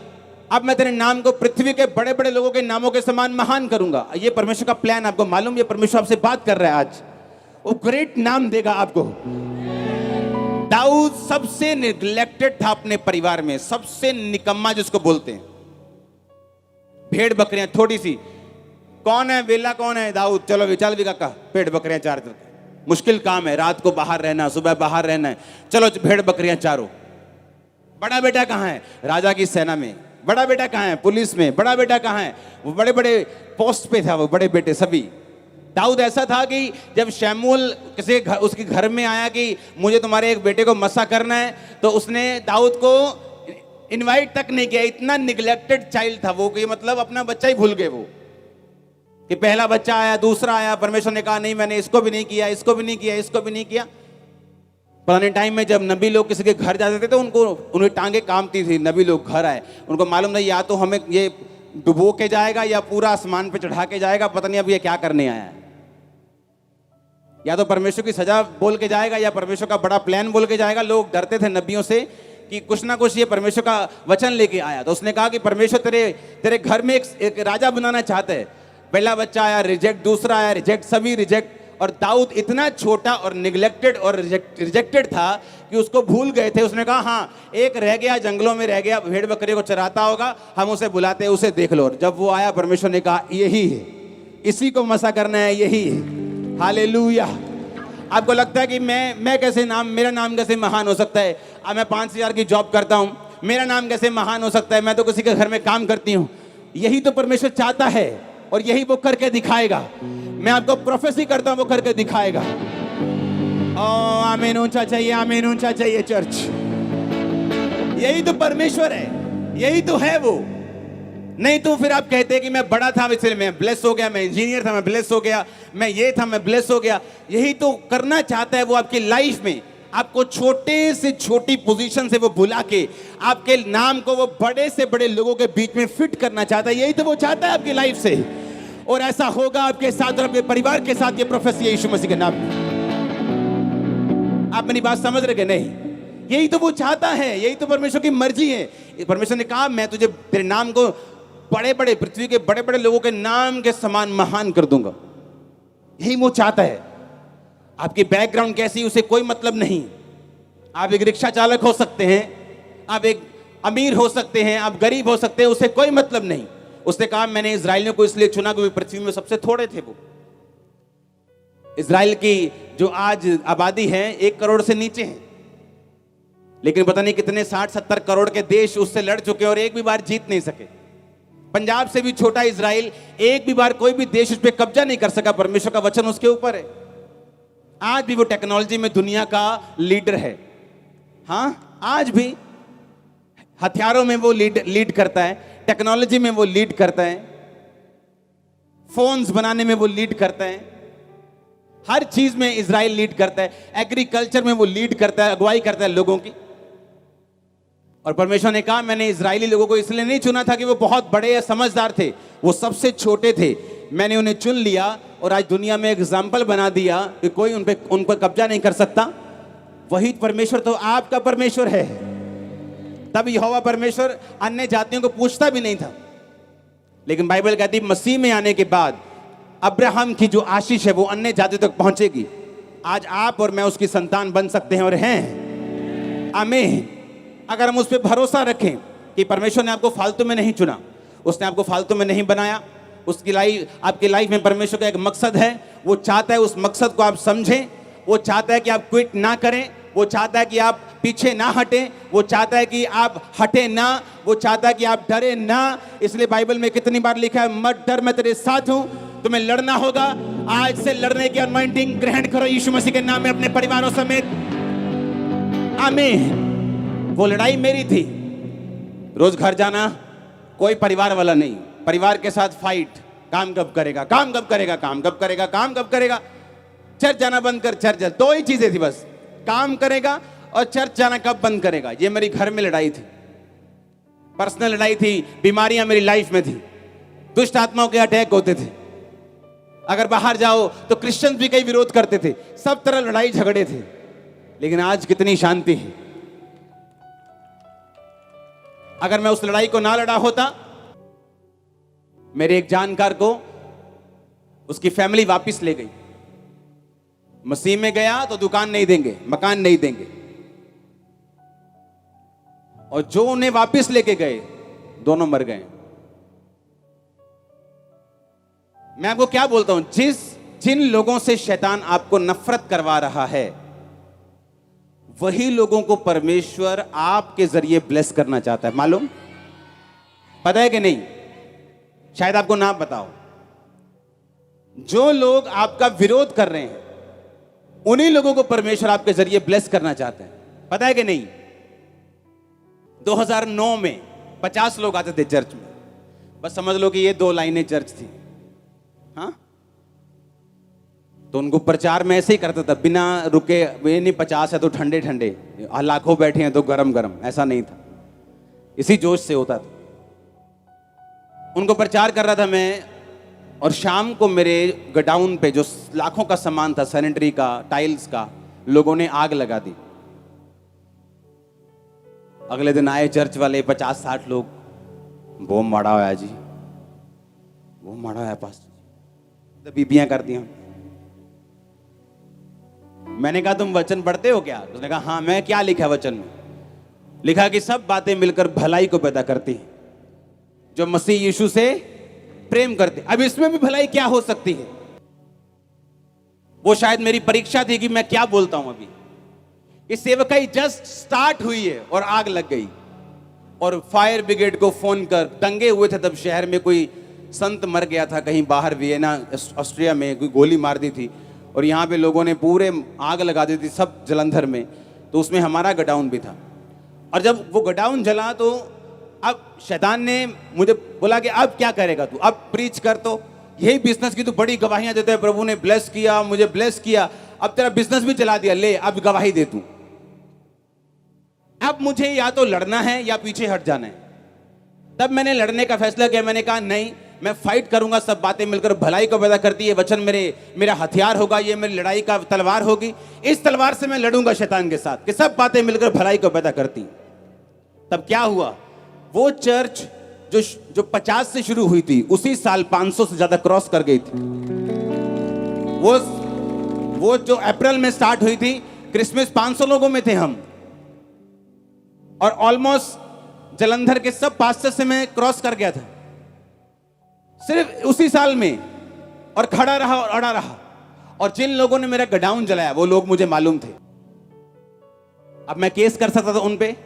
अब मैं तेरे नाम को पृथ्वी के बड़े बड़े लोगों के नामों के समान महान करूंगा। ये परमेश्वर का प्लान, आपको मालूम, ये परमेश्वर आपसे बात कर रहा है आज। वो ग्रेट नाम देगा आपको। दाऊद सबसे निग्लेक्टेड था अपने परिवार में, सबसे निकम्मा जिसको बोलते हैं। भेड़ बकरियां थोड़ी सी, कौन है वेला, कौन है दाऊद, चलो चल भी काका, भेड़ बकरियां चार चल, मुश्किल काम है, रात को बाहर रहना, सुबह बाहर रहना है, चलो भेड़ बकरियां चारो। बड़ा बेटा कहां है, राजा की सेना में। बड़ा बेटा कहां है, पुलिस में। बड़ा बेटा कहां है, वो बड़े बड़े पोस्ट पे था, वो बड़े बेटे सभी। दाऊद ऐसा था कि जब शमूएल किसी उसके घर में आया कि मुझे तुम्हारे एक बेटे को मसा करना है, तो उसने दाऊद को इनवाइट तक नहीं किया। इतना निग्लेक्टेड चाइल्ड था वो कि मतलब अपना बच्चा ही भूल गए वो, कि पहला बच्चा आया, दूसरा आया, परमेश्वर ने कहा नहीं मैंने इसको भी नहीं किया, इसको भी नहीं किया, इसको भी नहीं किया। पुराने टाइम में जब नबी लोग किसी के घर जाते थे तो उन्हें टांगे कांपती थी। नबी लोग घर आए, उनको मालूम नहीं या तो हमें ये डुबो के जाएगा या पूरा आसमान पे चढ़ा के जाएगा, पता नहीं अब ये क्या करने आया है। या तो परमेश्वर की सजा बोल के जाएगा या परमेश्वर का बड़ा प्लान बोल के जाएगा। लोग डरते थे नबियों से कि कुछ ना कुछ ये परमेश्वर का वचन लेके आया। तो उसने कहा कि परमेश्वर तेरे घर में एक राजा बनाना चाहते हैं। पहला बच्चा आया रिजेक्ट, दूसरा आया रिजेक्ट, सभी रिजेक्ट। और दाऊद इतना छोटा और निग्लेक्टेड और रिजेक्टेड था कि उसको भूल गए थे। उसने कहा हाँ एक रह गया, जंगलों में रह गया, भेड़ बकरी को चराता होगा, हम उसे बुलाते हैं, उसे देख लो। जब वो आया परमेश्वर ने कहा यही है, इसी को मसा करना है, यही है। हालेलुया। आपको लगता है कि मैं कैसे मेरा नाम कैसे महान हो सकता है? अब मैं 5,000 की जॉब करता हूं, मेरा नाम कैसे महान हो सकता है? मैं तो किसी के घर में काम करती हूं। यही तो परमेश्वर चाहता है और यही वो करके दिखाएगा। मैं आपको प्रोफेसी करता हूं, वो करके दिखाएगा। ओ आमीन ऊंचा चाहिए, आमीन ऊंचा चाहिए चर्च। यही तो परमेश्वर है, यही तो है वो। नहीं तो फिर आप कहते हैं कि मैं बड़ा था इसलिए मैं ब्लेस हो गया, मैं इंजीनियर था मैं ब्लेस हो गया, मैं ये था मैं ब्लेस हो गया। यही तो करना चाहता है वो आपकी लाइफ में। आपको छोटे से छोटी पोजीशन से वो बुला के आपके नाम को वो बड़े से बड़े लोगों के बीच में फिट करना चाहता है। यही तो वो चाहता है आपकी लाइफ से, और ऐसा होगा आपके साथ और आपके परिवार के साथ। ये प्रोफेसी है यीशु मसीह के नाम में। आप मेरी बात समझ रहे कि नहीं? यही तो वो चाहता है, यही तो परमेश्वर की मर्जी है। परमेश्वर ने कहा मैं तुझे तेरे नाम को बड़े बड़े पृथ्वी के बड़े बड़े लोगों के नाम के समान महान कर दूंगा। यही वो चाहता है। आपकी बैकग्राउंड कैसी उसे कोई मतलब नहीं। आप एक रिक्शा चालक हो सकते हैं, आप एक अमीर हो सकते हैं, आप गरीब हो सकते हैं, उसे कोई मतलब नहीं। उसने कहा मैंने इजराइलियों को इसलिए चुना क्योंकि पृथ्वी में सबसे थोड़े थे वो। इजराइल की जो आज आबादी है 1 करोड़ से नीचे है, लेकिन पता नहीं कितने 60-70 करोड़ के देश उससे लड़ चुके और एक भी बार जीत नहीं सके। पंजाब से भी छोटा इजराइल, एक भी बार कोई भी देश उस पर कब्जा नहीं कर सका। परमेश्वर का वचन उसके ऊपर है। आज भी वो टेक्नोलॉजी में दुनिया का लीडर है। हाँ आज भी हथियारों में वो लीड करता है, टेक्नोलॉजी में वो लीड करता है, फोन्स बनाने में वो लीड करता है, हर चीज में इजराइल लीड करता है। एग्रीकल्चर में वो लीड करता है, अगुवाई करता है लोगों की। और परमेश्वर ने कहा मैंने इजरायली लोगों को इसलिए नहीं चुना था कि वो बहुत बड़े या समझदार थे, वो सबसे छोटे थे। मैंने उन्हें चुन लिया और आज दुनिया में एग्जाम्पल बना दिया कि कोई उन पर कब्जा नहीं कर सकता। वही परमेश्वर तो आपका परमेश्वर है। तब यहोवा परमेश्वर अन्य जातियों को पूछता भी नहीं था, लेकिन बाइबल कहती मसीह में आने के बाद अब्राहम की जो आशीष है वो अन्य जातियों तक पहुंचेगी। आज आप और मैं उसकी संतान बन सकते हैं और हैं। आमीन। अगर हम उस पर भरोसा रखें कि परमेश्वर ने आपको फालतू में नहीं चुना, उसने आपको फालतू में नहीं बनाया, उसकी आपकी लाइफ में परमेश्वर का एक मकसद है। वो चाहता है उस मकसद को आप समझें। वो चाहता है कि आप क्विट ना करें, वो चाहता है कि आप पीछे ना हटें, वो चाहता है कि आप हटे ना, वो चाहता है कि आप डरे ना। इसलिए बाइबल में कितनी बार लिखा है मत डर मैं तेरे साथ हूं। तुम्हें लड़ना होगा, आज से लड़ने की अनॉइंटिंग ग्रहण करो यीशु मसीह के नाम में अपने परिवारों समेत। आमीन। वो लड़ाई मेरी थी। रोज घर जाना, कोई परिवार वाला नहीं, परिवार के साथ फाइट। काम कब करेगा, काम कब करेगा, काम कब करेगा, काम कब करेगा। चर्च जाना बंद कर, चर्च जा। 2 ही चीजें थी बस, काम करेगा और चर्च जाना कब बंद करेगा। ये मेरी घर में लड़ाई थी, पर्सनल लड़ाई थी। बीमारियां मेरी लाइफ में थी, दुष्ट आत्माओं के अटैक होते थे। अगर बाहर जाओ तो क्रिश्चियंस भी कई विरोध करते थे, सब तरह लड़ाई झगड़े थे। लेकिन आज कितनी शांति है। अगर मैं उस लड़ाई को ना लड़ा होता, मेरे एक जानकार को उसकी फैमिली वापस ले गई। मसीह में गया तो दुकान नहीं देंगे, मकान नहीं देंगे, और जो उन्हें वापस लेके गए दोनों मर गए। मैं आपको क्या बोलता हूं, जिन लोगों से शैतान आपको नफरत करवा रहा है, वही लोगों को परमेश्वर आपके जरिए ब्लेस करना चाहता है। मालूम, पता है कि नहीं? शायद आपको ना बताओ। जो लोग आपका विरोध कर रहे हैं, उन्हीं लोगों को परमेश्वर आपके जरिए ब्लेस करना चाहते हैं। पता है कि नहीं? 2009 में 50 लोग आते थे चर्च में। बस समझ लो कि ये 2 लाइनें चर्च थी। हाँ, तो उनको प्रचार में ऐसे ही करता था, बिना रुके। ये नहीं 50 है तो ठंडे ठंडे, लाखों बैठे हैं तो गरम गरम, ऐसा नहीं था। इसी जोश से होता था। उनको प्रचार कर रहा था मैं, और शाम को मेरे गोडाउन पे जो लाखों का सामान था, सैनिटरी का, टाइल्स का, लोगों ने आग लगा दी। अगले दिन आए चर्च वाले 50-60 लोग, बम मारा हुआ है जी, बम मारा है पास, तो बीबियां कर दी। मैंने कहा तुम वचन पढ़ते हो क्या? उसने कहा हाँ। मैं क्या लिखा वचन में? लिखा कि सब बातें मिलकर भलाई को पैदा करती हैं, जो मसीह यीशु से प्रेम करते। अब इसमें भी भलाई क्या हो सकती है? वो शायद मेरी परीक्षा थी कि मैं क्या बोलता हूं। अभी ये सेवकाई जस्ट स्टार्ट हुई है और आग लग गई, और फायर ब्रिगेड को फोन कर, दंगे हुए थे तब शहर में, कोई संत मर गया था कहीं बाहर, वियना ऑस्ट्रिया में, कोई गोली मार दी थी, और यहाँ पे लोगों ने पूरे आग लगा दी थी सब जलंधर में। तो उसमें हमारा गोडाउन भी था। और जब वो गोडाउन जला तो अब शैतान ने मुझे बोला कि अब क्या करेगा तू, अब प्रीच कर, तो यही बिजनेस की तो बड़ी गवाहियां देते हैं, प्रभु ने ब्लेस किया, मुझे ब्लेस किया, अब तेरा बिजनेस भी चला दिया, ले अब गवाही दे तू। अब मुझे या तो लड़ना है या पीछे हट जाना है। तब मैंने लड़ने का फैसला किया। मैंने कहा नहीं, मैं फाइट करूंगा, सब बातें मिलकर भलाई को पैदा करती है। वचन मेरा हथियार होगा, ये मेरी लड़ाई का तलवार होगी। इस तलवार से मैं लड़ूंगा शैतान के साथ कि सब बातें मिलकर भलाई को पैदा करती। तब क्या हुआ, वो चर्च जो 50 से शुरू हुई थी, उसी साल 500 से ज्यादा क्रॉस कर गई थी। वो जो अप्रैल में स्टार्ट हुई थी, क्रिसमस 500 लोगों में थे हम, और ऑलमोस्ट जलंधर के सब पास्टर से मैं क्रॉस कर गया था सिर्फ उसी साल में। और खड़ा रहा और अड़ा रहा। और जिन लोगों ने मेरा गोडाउन जलाया, वो लोग मुझे मालूम थे। अब मैं केस कर सकता था उन पे,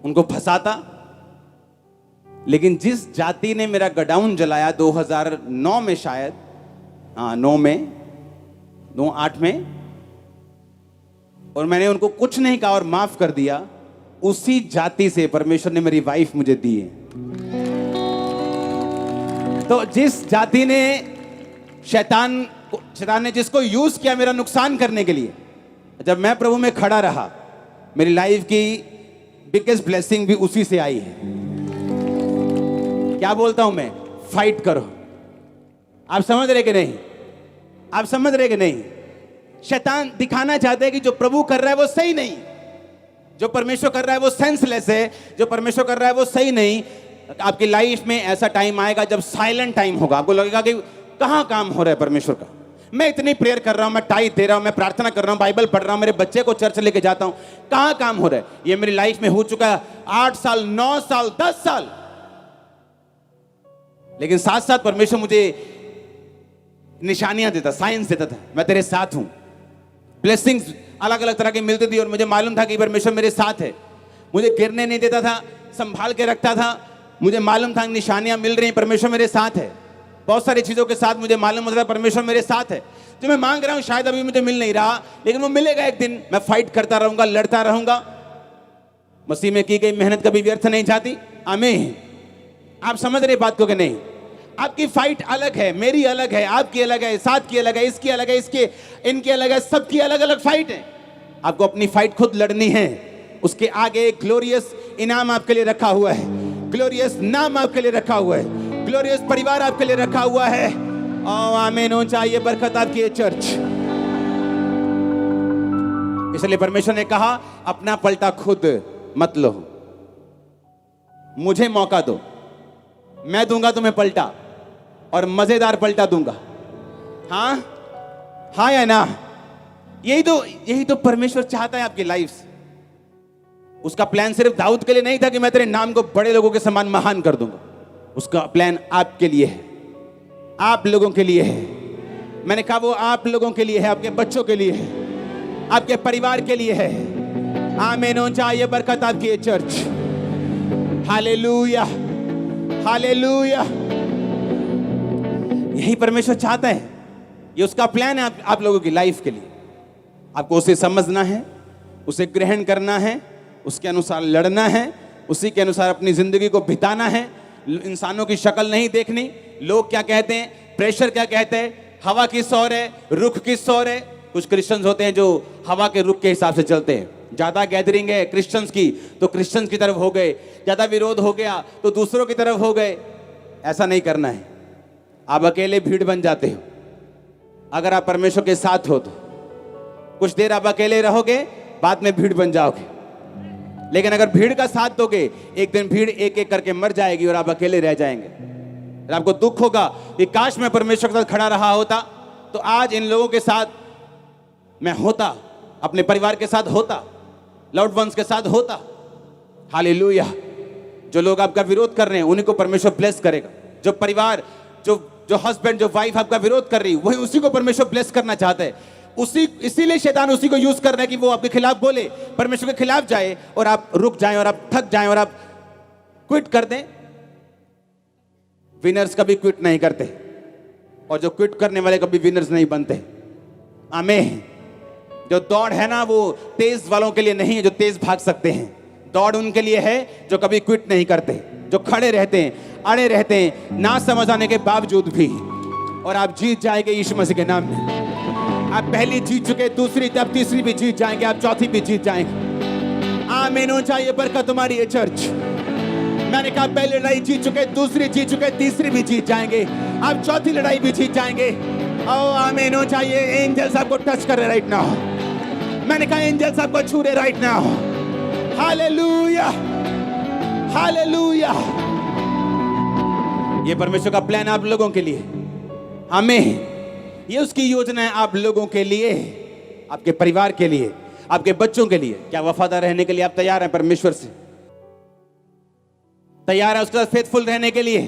उनको फंसाता, लेकिन जिस जाति ने मेरा गोडाउन जलाया 2009 में, शायद 9 में, 8 में, और मैंने उनको कुछ नहीं कहा और माफ कर दिया, उसी जाति से परमेश्वर ने मेरी वाइफ मुझे दी है। तो जिस जाति ने शैतान ने जिसको यूज किया मेरा नुकसान करने के लिए, जब मैं प्रभु में खड़ा रहा, मेरी लाइफ की बिगेस्ट ब्लेसिंग भी उसी से आई है। क्या बोलता हूं मैं? फाइट करो। आप समझ रहे कि नहीं? आप समझ रहे कि नहीं? शैतान दिखाना चाहता है कि जो प्रभु कर रहा है वो सही नहीं, जो परमेश्वर कर रहा है वो सेंसलेस है, जो परमेश्वर कर रहा है वो सही नहीं। आपकी लाइफ में ऐसा टाइम आएगा जब साइलेंट टाइम होगा, आपको लगेगा कि कहां काम हो रहा है परमेश्वर का। मैं इतनी प्रेयर कर रहा हूं, मैं टाइट दे रहा हूं, मैं प्रार्थना कर रहा हूं, बाइबल पढ़ रहा हूं, मेरे बच्चे को चर्च लेके जाता हूं, कहां काम हो रहा है? ये मेरी लाइफ में हो चुका है 8 साल, 9 साल, 10 साल। लेकिन साथ साथ परमेश्वर मुझे निशानियां देता, साइंस देता था, मैं तेरे साथ हूं। ब्लेसिंग्स अलग अलग तरह की मिलती थी, और मुझे मालूम था कि परमेश्वर मेरे साथ है। मुझे गिरने नहीं देता था, संभाल के रखता था। मुझे मालूम था निशानियां मिल रही हैं, परमेश्वर मेरे साथ है। बहुत सारी चीजों के साथ मुझे मालूम होता है परमेश्वर मेरे साथ है। जो मैं मांग रहा हूं शायद अभी मुझे मिल नहीं रहा, लेकिन वो मिलेगा एक दिन। मैं फाइट करता रहूंगा, लड़ता रहूंगा। मसीह में की गई मेहनत कभी व्यर्थ नहीं जाती। आमीन। आप समझ रहे बात को कि नहीं? आपकी फाइट अलग है, मेरी अलग है, आपकी अलग है, साथ की अलग है, इसकी अलग है, इसके इनकी अलग है, सबकी अलग अलग फाइट है। आपको अपनी फाइट खुद लड़नी है। उसके आगे एक ग्लोरियस इनाम आपके लिए रखा हुआ है, ग्लोरियस नाम आपके लिए रखा हुआ है, ग्लोरियस परिवार आपके लिए रखा हुआ है। आमीन हो चाहिए बरकत आपकी चर्च। इसलिए परमेश्वर ने कहा अपना पलटा खुद मत लो, मुझे मौका दो, मैं दूंगा तुम्हें पलटा और मजेदार पलटा दूंगा। हाँ हाँ या ना? यही तो परमेश्वर चाहता है आपकी लाइफ से। उसका प्लान सिर्फ दाऊद के लिए नहीं था कि मैं तेरे नाम को बड़े लोगों के समान महान कर दूंगा। उसका प्लान आपके लिए है, आप लोगों के लिए है। मैंने कहा वो आप लोगों के लिए है, आपके बच्चों के लिए है, आपके परिवार के लिए है। आमीन हो चाहिए बरकत आपकी चर्च। Hallelujah hallelujah. यही परमेश्वर चाहता है, ये उसका प्लान है आप लोगों की लाइफ के लिए। आपको उसे समझना है, उसे ग्रहण करना है, उसके अनुसार लड़ना है, उसी के अनुसार अपनी जिंदगी को बिताना है। इंसानों की शक्ल नहीं देखनी, लोग क्या कहते हैं, प्रेशर क्या कहते हैं, हवा किस ओर है, रुख किस ओर है। कुछ क्रिश्चियंस होते हैं जो हवा के रुख के हिसाब से चलते हैं। ज्यादा गैदरिंग है क्रिश्चियंस की तो क्रिश्चियंस की तरफ हो गए, ज्यादा विरोध हो गया तो दूसरों की तरफ हो गए। ऐसा नहीं करना है। आप अकेले भीड़ बन जाते हो। अगर आप परमेश्वर के साथ हो तो कुछ देर आप अकेले रहोगे, बाद में भीड़ बन जाओगे। लेकिन अगर भीड़ का साथ दोगे, एक दिन भीड़ एक एक करके मर जाएगी और आप अकेले रह जाएंगे। और आपको दुख होगा कि काश मैं परमेश्वर के साथ खड़ा रहा होता तो आज इन लोगों के साथ मैं होता, अपने परिवार के साथ होता, लव्ड वंस के साथ होता। हालेलुया। जो लोग आपका विरोध कर रहे हैं उन्हीं को परमेश्वर ब्लेस करेगा। जो परिवार, जो हस्बैंड, जो वाइफ आपका विरोध कर रही है, वही उसी को परमेश्वर ब्लेस करना चाहता है। इसीलिए शैतान उसी को यूज कर रहा है कि वो आपके खिलाफ बोले, परमेश्वर के खिलाफ जाए और आप रुक जाएं और आप थक जाएं और आप क्विट कर दें। विनर्स कभी क्विट नहीं करते और जो क्विट करने वाले कभी विनर्स नहीं बनते। आमीन। जो दौड़ है ना वो तेज वालों के लिए नहीं है जो तेज भाग सकते हैं। दौड़ उनके लिए है जो कभी क्विट नहीं करते, जो खड़े रहते हैं, अड़े रहते हैं, ना समझ आने के बावजूद भी। और आप जीत जाएंगे यीशु मसीह के नाम में। आप पहली जीत चुके, दूसरी, तब तीसरी भी जीत जाएंगे, आप चौथी भी जीत जाएंगे। आमीन हो चाहिए बरकत तुम्हारी ये चर्च। मैंने कहा पहली लड़ाई जीत चुके, दूसरी जीत चुके, तीसरी भी जीत जाएंगे, आप चौथी लड़ाई भी जीत जाएंगे। ओ आमीन हो चाहिए। एंजल्स आपको टच कर रहे राइट नाउ। मैंने कहा एंजल्स आपको छू रहे राइट नाउ। Hallelujah hallelujah. ये परमेश्वर का प्लान आप लोगों के लिए। आमीन। ये उसकी योजना है आप लोगों के लिए, आपके परिवार के लिए, आपके बच्चों के लिए। क्या वफादार रहने के लिए आप तैयार हैं परमेश्वर से? तैयार है उसके साथ फेथफुल रहने के लिए?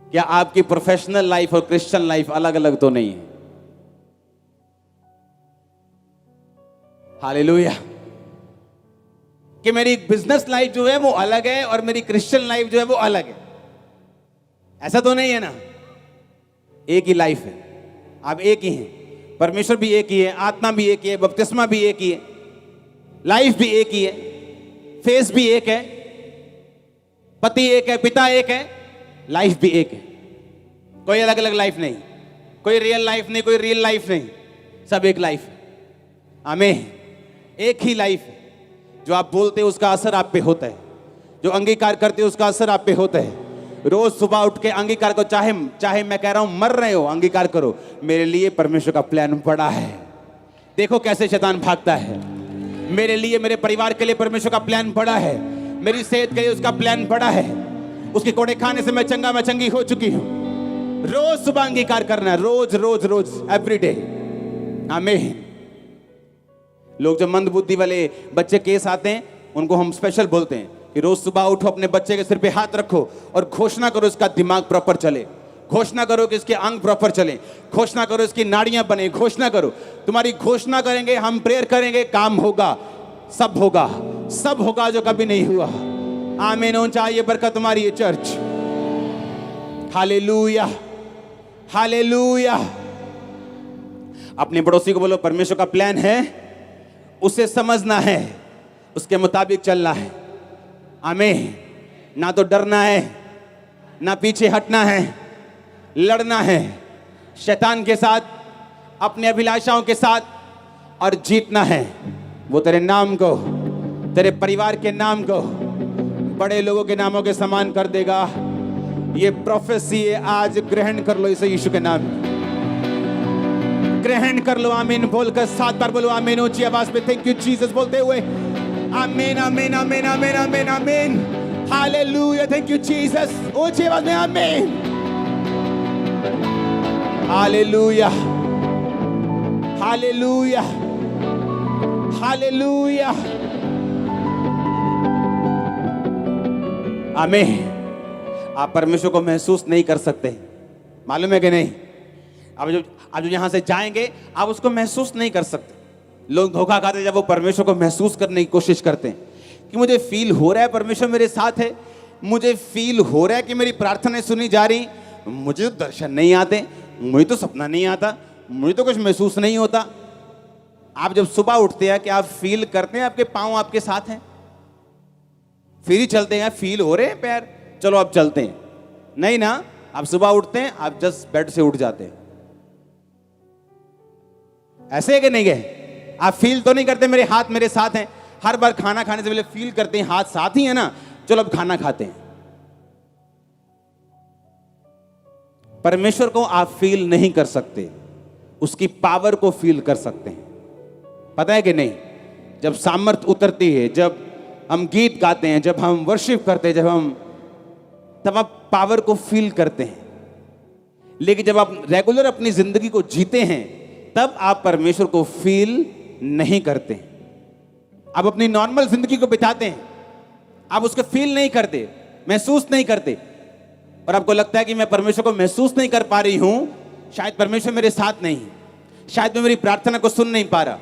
क्या आपकी प्रोफेशनल लाइफ और क्रिश्चियन लाइफ अलग अलग तो नहीं है? हालेलुया। कि मेरी बिजनेस लाइफ जो है वो अलग है और मेरी क्रिश्चियन लाइफ जो है वो अलग है, ऐसा तो नहीं है ना। एक ही लाइफ है, आप एक ही हैं, परमेश्वर भी एक ही है, आत्मा भी एक ही है, बपतिस्मा भी एक ही है, लाइफ भी एक ही है, फेस भी एक है, पति एक है, पिता एक है, लाइफ भी एक है। कोई अलग अलग लाइफ नहीं, कोई रियल लाइफ नहीं, कोई रियल लाइफ नहीं, सब एक लाइफ है। आमीन। एक ही लाइफ है। जो आप बोलते हो उसका असर आप पे होता है, जो अंगीकार करते हो उसका असर आप पे होता है। रोज सुबह उठ के अंगीकार को, चाहे मैं कह रहा हूं मर रहे हो, अंगीकार करो मेरे लिए परमेश्वर का प्लान बड़ा है। देखो कैसे शैतान भागता है। मेरे लिए, मेरे परिवार के लिए परमेश्वर का प्लान बड़ा है। मेरी सेहत के लिए उसका प्लान बड़ा है। उसके कोड़े खाने से मैं चंगी हो चुकी हूं। रोज सुबह अंगीकार करना है, रोज रोज रोज, एवरीडे। आमीन। लोग जो मंदबुद्धि वाले बच्चे केस आते हैं उनको हम स्पेशल बोलते हैं कि रोज सुबह उठो, अपने बच्चे के सिर पे हाथ रखो और घोषणा करो इसका दिमाग प्रॉपर चले, घोषणा करो कि इसके अंग प्रॉपर चले, घोषणा करो इसकी नाड़ियां बने, घोषणा करो। तुम्हारी घोषणा करेंगे, हम प्रेयर करेंगे, काम होगा, सब होगा, सब होगा जो कभी नहीं हुआ। आमीन हो चाहिए बरकत तुम्हारी ये चर्च। Hallelujah hallelujah. अपने पड़ोसी को बोलो परमेश्वर का प्लान है, उसे समझना है, उसके मुताबिक चलना है। आमीन। ना तो डरना है, ना पीछे हटना है, लड़ना है शैतान के साथ, अपने अभिलाषाओं के साथ, और जीतना है। वो तेरे नाम को, तेरे परिवार के नाम को बड़े लोगों के नामों के समान कर देगा। ये प्रोफेसी है, आज ग्रहण कर लो इसे यीशु के नाम में। ग्रहण कर लो। आमीन बोलकर 7 बार बोलो आमीन ऊंची आवाज में। थैंक यू जीसस बोलते हुए आमीन आमीन आमीन आमीन आमीन आमीन। हालेलुया। Thank you Jesus. ऊंची आवाज में आमीन। हालेलुया हालेलुया हालेलुया आमीन। आप परमेश्वर को महसूस नहीं कर सकते, मालूम है कि नहीं? अब जो यहां से जाएंगे आप उसको महसूस नहीं कर सकते। लोग धोखा खाते जब वो परमेश्वर को महसूस करने की कोशिश करते हैं कि मुझे फील हो रहा है परमेश्वर मेरे साथ है, मुझे फील हो रहा है कि मेरी प्रार्थनाएं सुनी जा रही, मुझे तो दर्शन नहीं आते, मुझे तो सपना नहीं आता, मुझे तो कुछ महसूस नहीं होता। आप जब सुबह उठते हैं कि आप फील करते हैं आपके पांव आपके साथ हैं, फिर ही चलते हैं, फील हो रहे हैं पैर, चलो अब चलते हैं। नहीं ना, आप सुबह उठते हैं, आप जस्ट बेड से उठ जाते हैं। ऐसे है कि नहीं है? आप फील तो नहीं करते मेरे हाथ मेरे साथ हैं। हर बार खाना खाने से पहले फील करते हैं हाथ साथ ही है ना, चलो अब खाना खाते हैं। परमेश्वर को आप फील नहीं कर सकते, उसकी पावर को फील कर सकते हैं। पता है कि नहीं? जब सामर्थ उतरती है, जब हम गीत गाते हैं, जब हम वर्शिप करते हैं, तब आप पावर को फील करते हैं। लेकिन जब आप रेगुलर अपनी जिंदगी को जीते हैं तब आप परमेश्वर को फील नहीं करते। आप अपनी नॉर्मल जिंदगी को बिताते हैं, आप उसको फील नहीं करते, महसूस नहीं करते, और आपको लगता है कि मैं परमेश्वर को महसूस नहीं कर पा रही हूं, शायद परमेश्वर मेरे साथ नहीं, शायद मैं मेरी प्रार्थना को सुन नहीं पा रहा,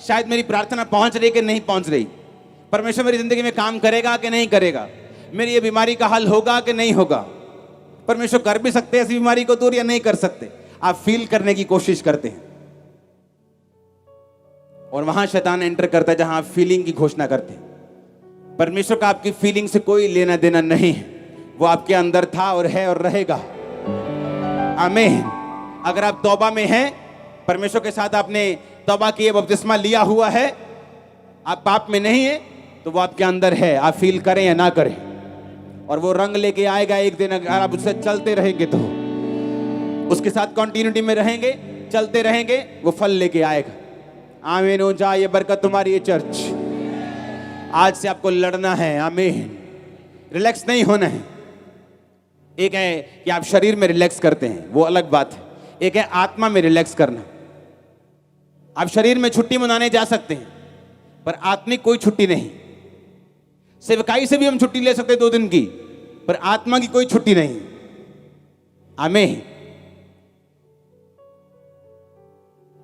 शायद मेरी प्रार्थना पहुंच रही कि नहीं पहुंच रही, परमेश्वर मेरी जिंदगी में काम करेगा कि नहीं करेगा, मेरी ये बीमारी का हल होगा कि नहीं होगा। परमेश्वर कर भी सकते हैं ऐसी बीमारी को दूर या नहीं कर सकते। आप फील करने की कोशिश करते हैं और वहां शैतान एंटर करता है जहां आप फीलिंग की घोषणा करते हैं। परमेश्वर का आपकी फीलिंग से कोई लेना देना नहीं है, वो आपके अंदर था और है और रहेगा। आमीन। अगर आप तौबा में हैं, परमेश्वर के साथ आपने तौबा किए, बपतिस्मा लिया हुआ है, आप पाप में नहीं है, तो वो आपके अंदर है, आप फील करें या ना करें, और वो रंग लेके आएगा एक दिन। अगर आप उससे चलते रहेंगे तो, उसके साथ कंटिन्यूटी में रहेंगे, चलते रहेंगे, वो फल लेके आएगा। आमीन हो जाए। ये बरकत तुम्हारी है चर्च। आज से आपको लड़ना है। आमीन। रिलैक्स नहीं होना है। एक है कि आप शरीर में रिलैक्स करते हैं, वो अलग बात है। एक है आत्मा में रिलैक्स करना। आप शरीर में छुट्टी मनाने जा सकते हैं, पर आत्मिक कोई छुट्टी नहीं। सेवकाई से भी हम छुट्टी ले सकते हैं 2 दिन की, पर आत्मा की कोई छुट्टी नहीं। आमीन।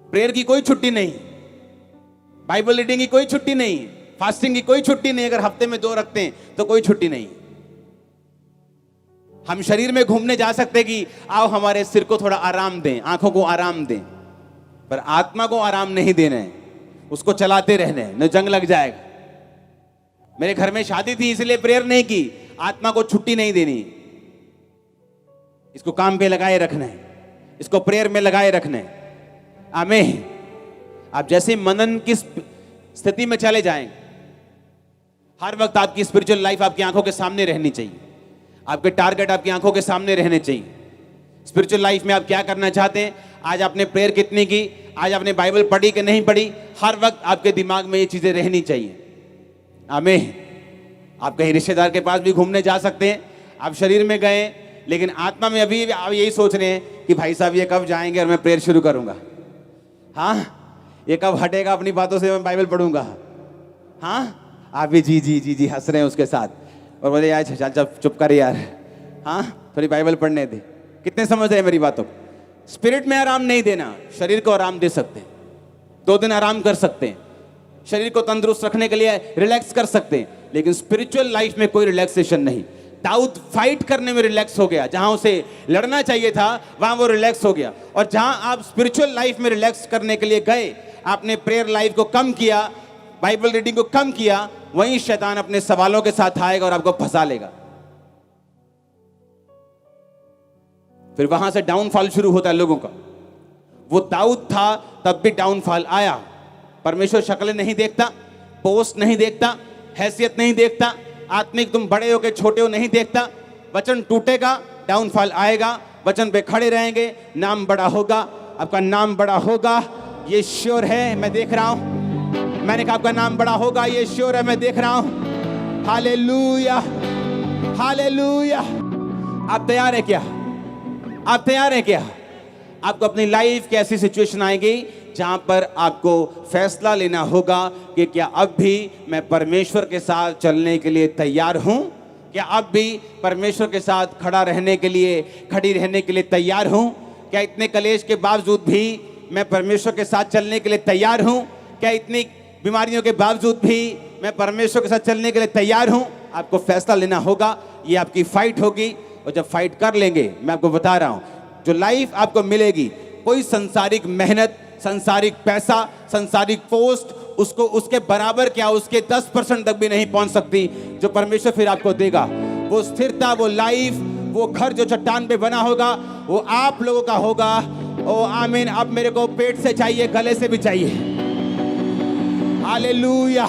प्रेयर की कोई छुट्टी नहीं, बाइबल रीडिंग की कोई छुट्टी नहीं, फास्टिंग की कोई छुट्टी नहीं। अगर हफ्ते में 2 रखते हैं तो कोई छुट्टी नहीं। हम शरीर में घूमने जा सकते कि आओ हमारे सिर को थोड़ा आराम दें, आंखों को आराम दें, पर आत्मा को आराम नहीं देना है, उसको चलाते रहना है, न जंग लग जाएगा। मेरे घर में शादी थी इसलिए प्रेयर नहीं की, आत्मा को छुट्टी नहीं देनी, इसको काम पे लगाए रखना है, इसको प्रेयर में लगाए रखना है। आमीन। आप जैसे मनन की स्थिति में चले जाएं, हर वक्त आपकी स्पिरिचुअल लाइफ आपकी आंखों के सामने रहनी चाहिए, आपके टारगेट आपकी आंखों के सामने रहने चाहिए। स्पिरिचुअल लाइफ में आप क्या करना चाहते हैं, आज आपने प्रेयर कितनी की, आज आपने बाइबल पढ़ी कि नहीं पढ़ी, हर वक्त आपके दिमाग में ये चीजें रहनी चाहिए। आमीन। आप कहीं रिश्तेदार के पास भी घूमने जा सकते हैं, आप शरीर में गए लेकिन आत्मा में अभी आप यही सोच रहे हैं कि भाई साहब ये कब जाएंगे और मैं प्रेयर शुरू करूंगा, हाँ ये कब हटेगा अपनी बातों से, मैं बाइबल पढ़ूंगा। हाँ आप भी जी जी जी जी हंस रहे हैं उसके साथ, और बोले यार चल चुप कर यार, हाँ थोड़ी बाइबल पढ़ने दे। कितने समझ रहे हैं मेरी बातों को? स्पिरिट में आराम नहीं देना, शरीर को आराम दे सकते हैं, 2 दिन आराम कर सकते हैं, शरीर को तंदुरुस्त रखने के लिए रिलैक्स कर सकते हैं, लेकिन स्पिरिचुअल लाइफ में कोई रिलैक्सेशन नहीं। दाऊद फाइट करने में रिलैक्स हो गया, जहां उसे लड़ना चाहिए था वहां वो रिलैक्स हो गया। और जहां आप स्पिरिचुअल लाइफ में रिलैक्स करने के लिए गए, आपने प्रेयर लाइफ को कम किया, बाइबल रीडिंग को कम किया, वहीं शैतान अपने सवालों के साथ आएगा और आपको फंसा लेगा। फिर वहां से डाउनफॉल शुरू होता है लोगों का। वो दाऊद था तब भी डाउनफॉल आया। परमेश्वर शक्लें नहीं देखता, पोस्ट नहीं देखता, हैसियत नहीं देखता, आत्मिक तुम बड़े हो के छोटे हो नहीं देखता। वचन टूटेगा, डाउनफॉल आएगा, वचन पे खड़े रहेंगे, नाम बड़ा होगा, आपका नाम बड़ा होगा, ये श्योर है, मैं देख रहा हूं। मैंने कहा आपका नाम बड़ा होगा, ये श्योर है, मैं देख रहा हूं। Hallelujah, hallelujah. आप तैयार हैं क्या? आप तैयार हैं क्या? आपको अपनी लाइफ की ऐसी सिचुएशन आएगी जहां पर आपको फैसला लेना होगा कि क्या अब भी मैं परमेश्वर के साथ चलने के लिए तैयार हूं? क्या अब भी परमेश्वर के साथ खड़ा रहने के लिए, खड़ी रहने के लिए तैयार हूं? क्या इतने कलेश के बावजूद भी मैं परमेश्वर के साथ चलने के लिए तैयार हूं? क्या इतनी बीमारियों के बावजूद भी मैं परमेश्वर के साथ चलने के लिए तैयार हूं? आपको फैसला लेना होगा, ये आपकी फाइट होगी। और जब फाइट कर लेंगे, मैं आपको बता रहा हूं, जो लाइफ आपको मिलेगी, कोई संसारिक मेहनत, संसारिक पैसा, संसारिक पोस्ट उसको उसके बराबर क्या, उसके 10% तक भी नहीं पहुंच सकती जो परमेश्वर फिर आपको देगा। वो स्थिरता, वो लाइफ, वो घर जो चट्टान पे बना होगा, वो आप लोगों का होगा। ओ आमीन। अब मेरे को पेट से चाहिए, गले से भी चाहिए। Hallelujah,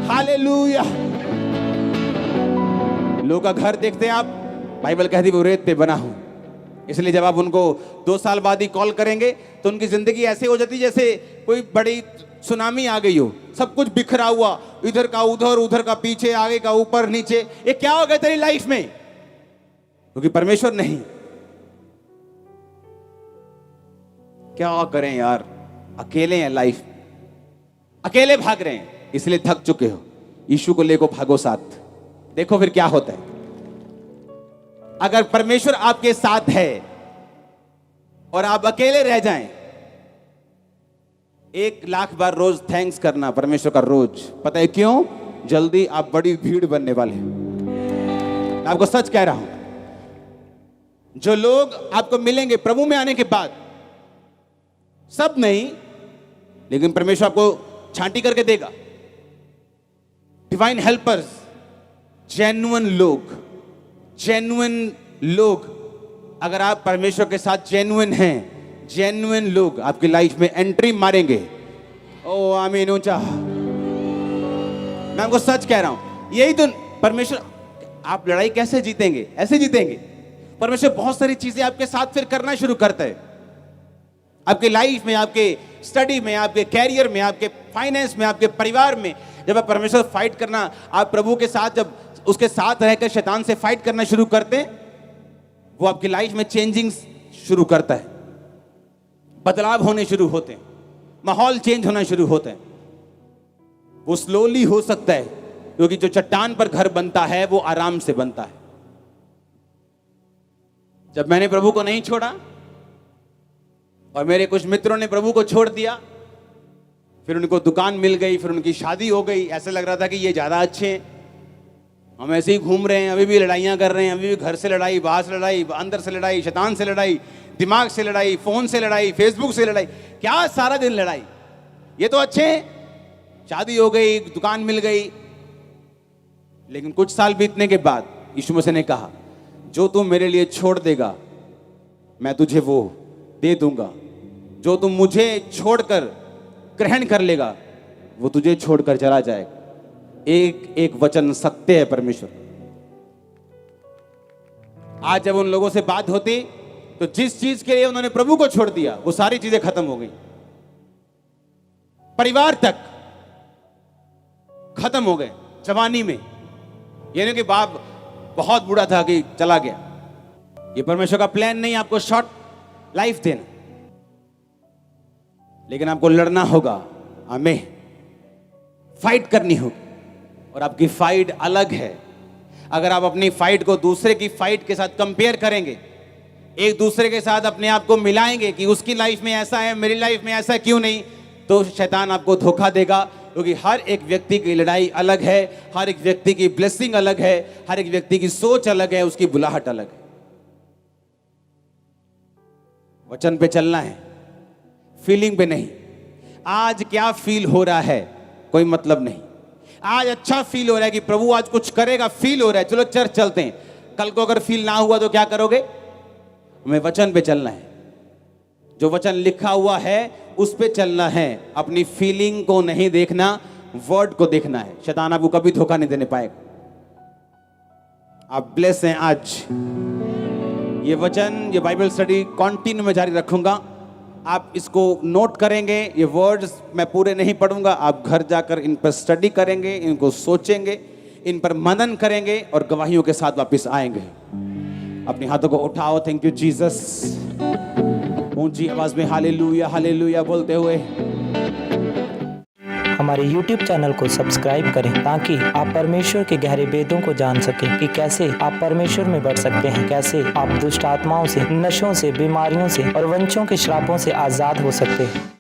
hallelujah. लोगों का घर देखते हैं आप, बाइबल कहती वो रेत पे बना हूं। इसलिए जब आप उनको 2 साल बाद ही कॉल करेंगे तो उनकी जिंदगी ऐसे हो जाती जैसे कोई बड़ी सुनामी आ गई हो, सब कुछ बिखरा हुआ, इधर का उधर, उधर का पीछे, आगे का ऊपर नीचे। ये क्या हो गया तेरी लाइफ में? क्योंकि परमेश्वर नहीं। क्या करें यार, अकेले हैं, लाइफ अकेले भाग रहे हैं, इसलिए थक चुके हो। यीशु को लेको भागो साथ, देखो फिर क्या होता है। अगर परमेश्वर आपके साथ है और आप अकेले रह जाएं, 1,00,000 बार रोज थैंक्स करना परमेश्वर का रोज। पता है क्यों? जल्दी आप बड़ी भीड़ बनने वाले हैं। मैं आपको सच कह रहा हूं, जो लोग आपको मिलेंगे प्रभु में आने के बाद, सब नहीं, लेकिन परमेश्वर आपको छांटी करके देगा। डिवाइन हेल्पर्स, जेन्युइन लोग, जेन्युइन लोग। अगर आप परमेश्वर के साथ जेन्युइन हैं, जेन्युइन लोग आपकी लाइफ में एंट्री मारेंगे। ओ आमीन, ऊंचा। मैं आपको सच कह रहा हूं, यही तो परमेश्वर। आप लड़ाई कैसे जीतेंगे? ऐसे जीतेंगे। परमेश्वर बहुत सारी चीजें आपके साथ फिर करना शुरू करता है, आपके लाइफ में, आपके स्टडी में, आपके कैरियर में, आपके फाइनेंस में, आपके परिवार में। जब आप परमेश्वर फाइट करना, आप प्रभु के साथ जब उसके साथ रहकर शैतान से फाइट करना शुरू करते हैं, वो आपकी लाइफ में चेंजिंग शुरू करता है, बदलाव होने शुरू होते हैं, माहौल चेंज होना शुरू होता है। वो स्लोली हो सकता है, क्योंकि जो चट्टान पर घर बनता है वो आराम से बनता है। जब मैंने प्रभु को नहीं छोड़ा और मेरे कुछ मित्रों ने प्रभु को छोड़ दिया, फिर उनको दुकान मिल गई, फिर उनकी शादी हो गई, ऐसे लग रहा था कि ये ज्यादा अच्छे हैं, हम ऐसे ही घूम रहे हैं, अभी भी लड़ाइयाँ कर रहे हैं, अभी भी घर से लड़ाई, बाहर से लड़ाई, अंदर से लड़ाई, शैतान से लड़ाई, दिमाग से लड़ाई, फोन से लड़ाई, फेसबुक से लड़ाई, क्या सारा दिन लड़ाई। ये तो अच्छे हैं, शादी हो गई, दुकान मिल गई। लेकिन कुछ साल बीतने के बाद यीशु मसीह ने कहा, जो तू मेरे लिए छोड़ देगा मैं तुझे वो दे दूंगा, जो तुम मुझे छोड़कर ग्रहण कर लेगा वो तुझे छोड़कर चला जाएगा। एक एक वचन सत्य है परमेश्वर। आज जब उन लोगों से बात होती तो जिस चीज के लिए उन्होंने प्रभु को छोड़ दिया वो सारी चीजें खत्म हो गई, परिवार तक खत्म हो गए जवानी में। यानी कि बाप बहुत बूढ़ा था कि चला गया। ये परमेश्वर का प्लान नहीं आपको शॉर्ट लाइफ देना, लेकिन आपको लड़ना होगा, हमें फाइट करनी होगी। और आपकी फाइट अलग है। अगर आप अपनी फाइट को दूसरे की फाइट के साथ कंपेयर करेंगे, एक दूसरे के साथ अपने आप को मिलाएंगे कि उसकी लाइफ में ऐसा है, मेरी लाइफ में ऐसा क्यों नहीं, तो शैतान आपको धोखा देगा। क्योंकि हर एक व्यक्ति की लड़ाई अलग है, हर एक व्यक्ति की ब्लेसिंग अलग है, हर एक व्यक्ति की सोच अलग है, उसकी बुलाहट अलग है। वचन पे चलना है, फीलिंग पे नहीं। आज क्या फील हो रहा है कोई मतलब नहीं। आज अच्छा फील हो रहा है कि प्रभु आज कुछ करेगा, फील हो रहा है, चलो चर्च चलते हैं। कल को अगर फील ना हुआ तो क्या करोगे? हमें वचन पे चलना है, जो वचन लिखा हुआ है उस पे चलना है। अपनी फीलिंग को नहीं देखना, वर्ड को देखना है। शैतान आपको कभी धोखा नहीं देने पाएगा। आप ब्लेस हैं आज। ये वचन, ये बाइबल स्टडी कंटिन्यू में जारी रखूंगा। आप इसको नोट करेंगे, ये वर्ड्स मैं पूरे नहीं पढ़ूंगा, आप घर जाकर इन पर स्टडी करेंगे, इनको सोचेंगे, इन पर मनन करेंगे और गवाहियों के साथ वापस आएंगे। अपने हाथों को उठाओ। Thank you Jesus. ऊंची आवाज में हालेलुया हालेलुया बोलते हुए हमारे YouTube चैनल को सब्सक्राइब करें ताकि आप परमेश्वर के गहरे वेदों को जान सकें कि कैसे आप परमेश्वर में बढ़ सकते हैं, कैसे आप दुष्ट आत्माओं से, नशों से, बीमारियों से और वंशों के श्रापों से आज़ाद हो सकते हैं।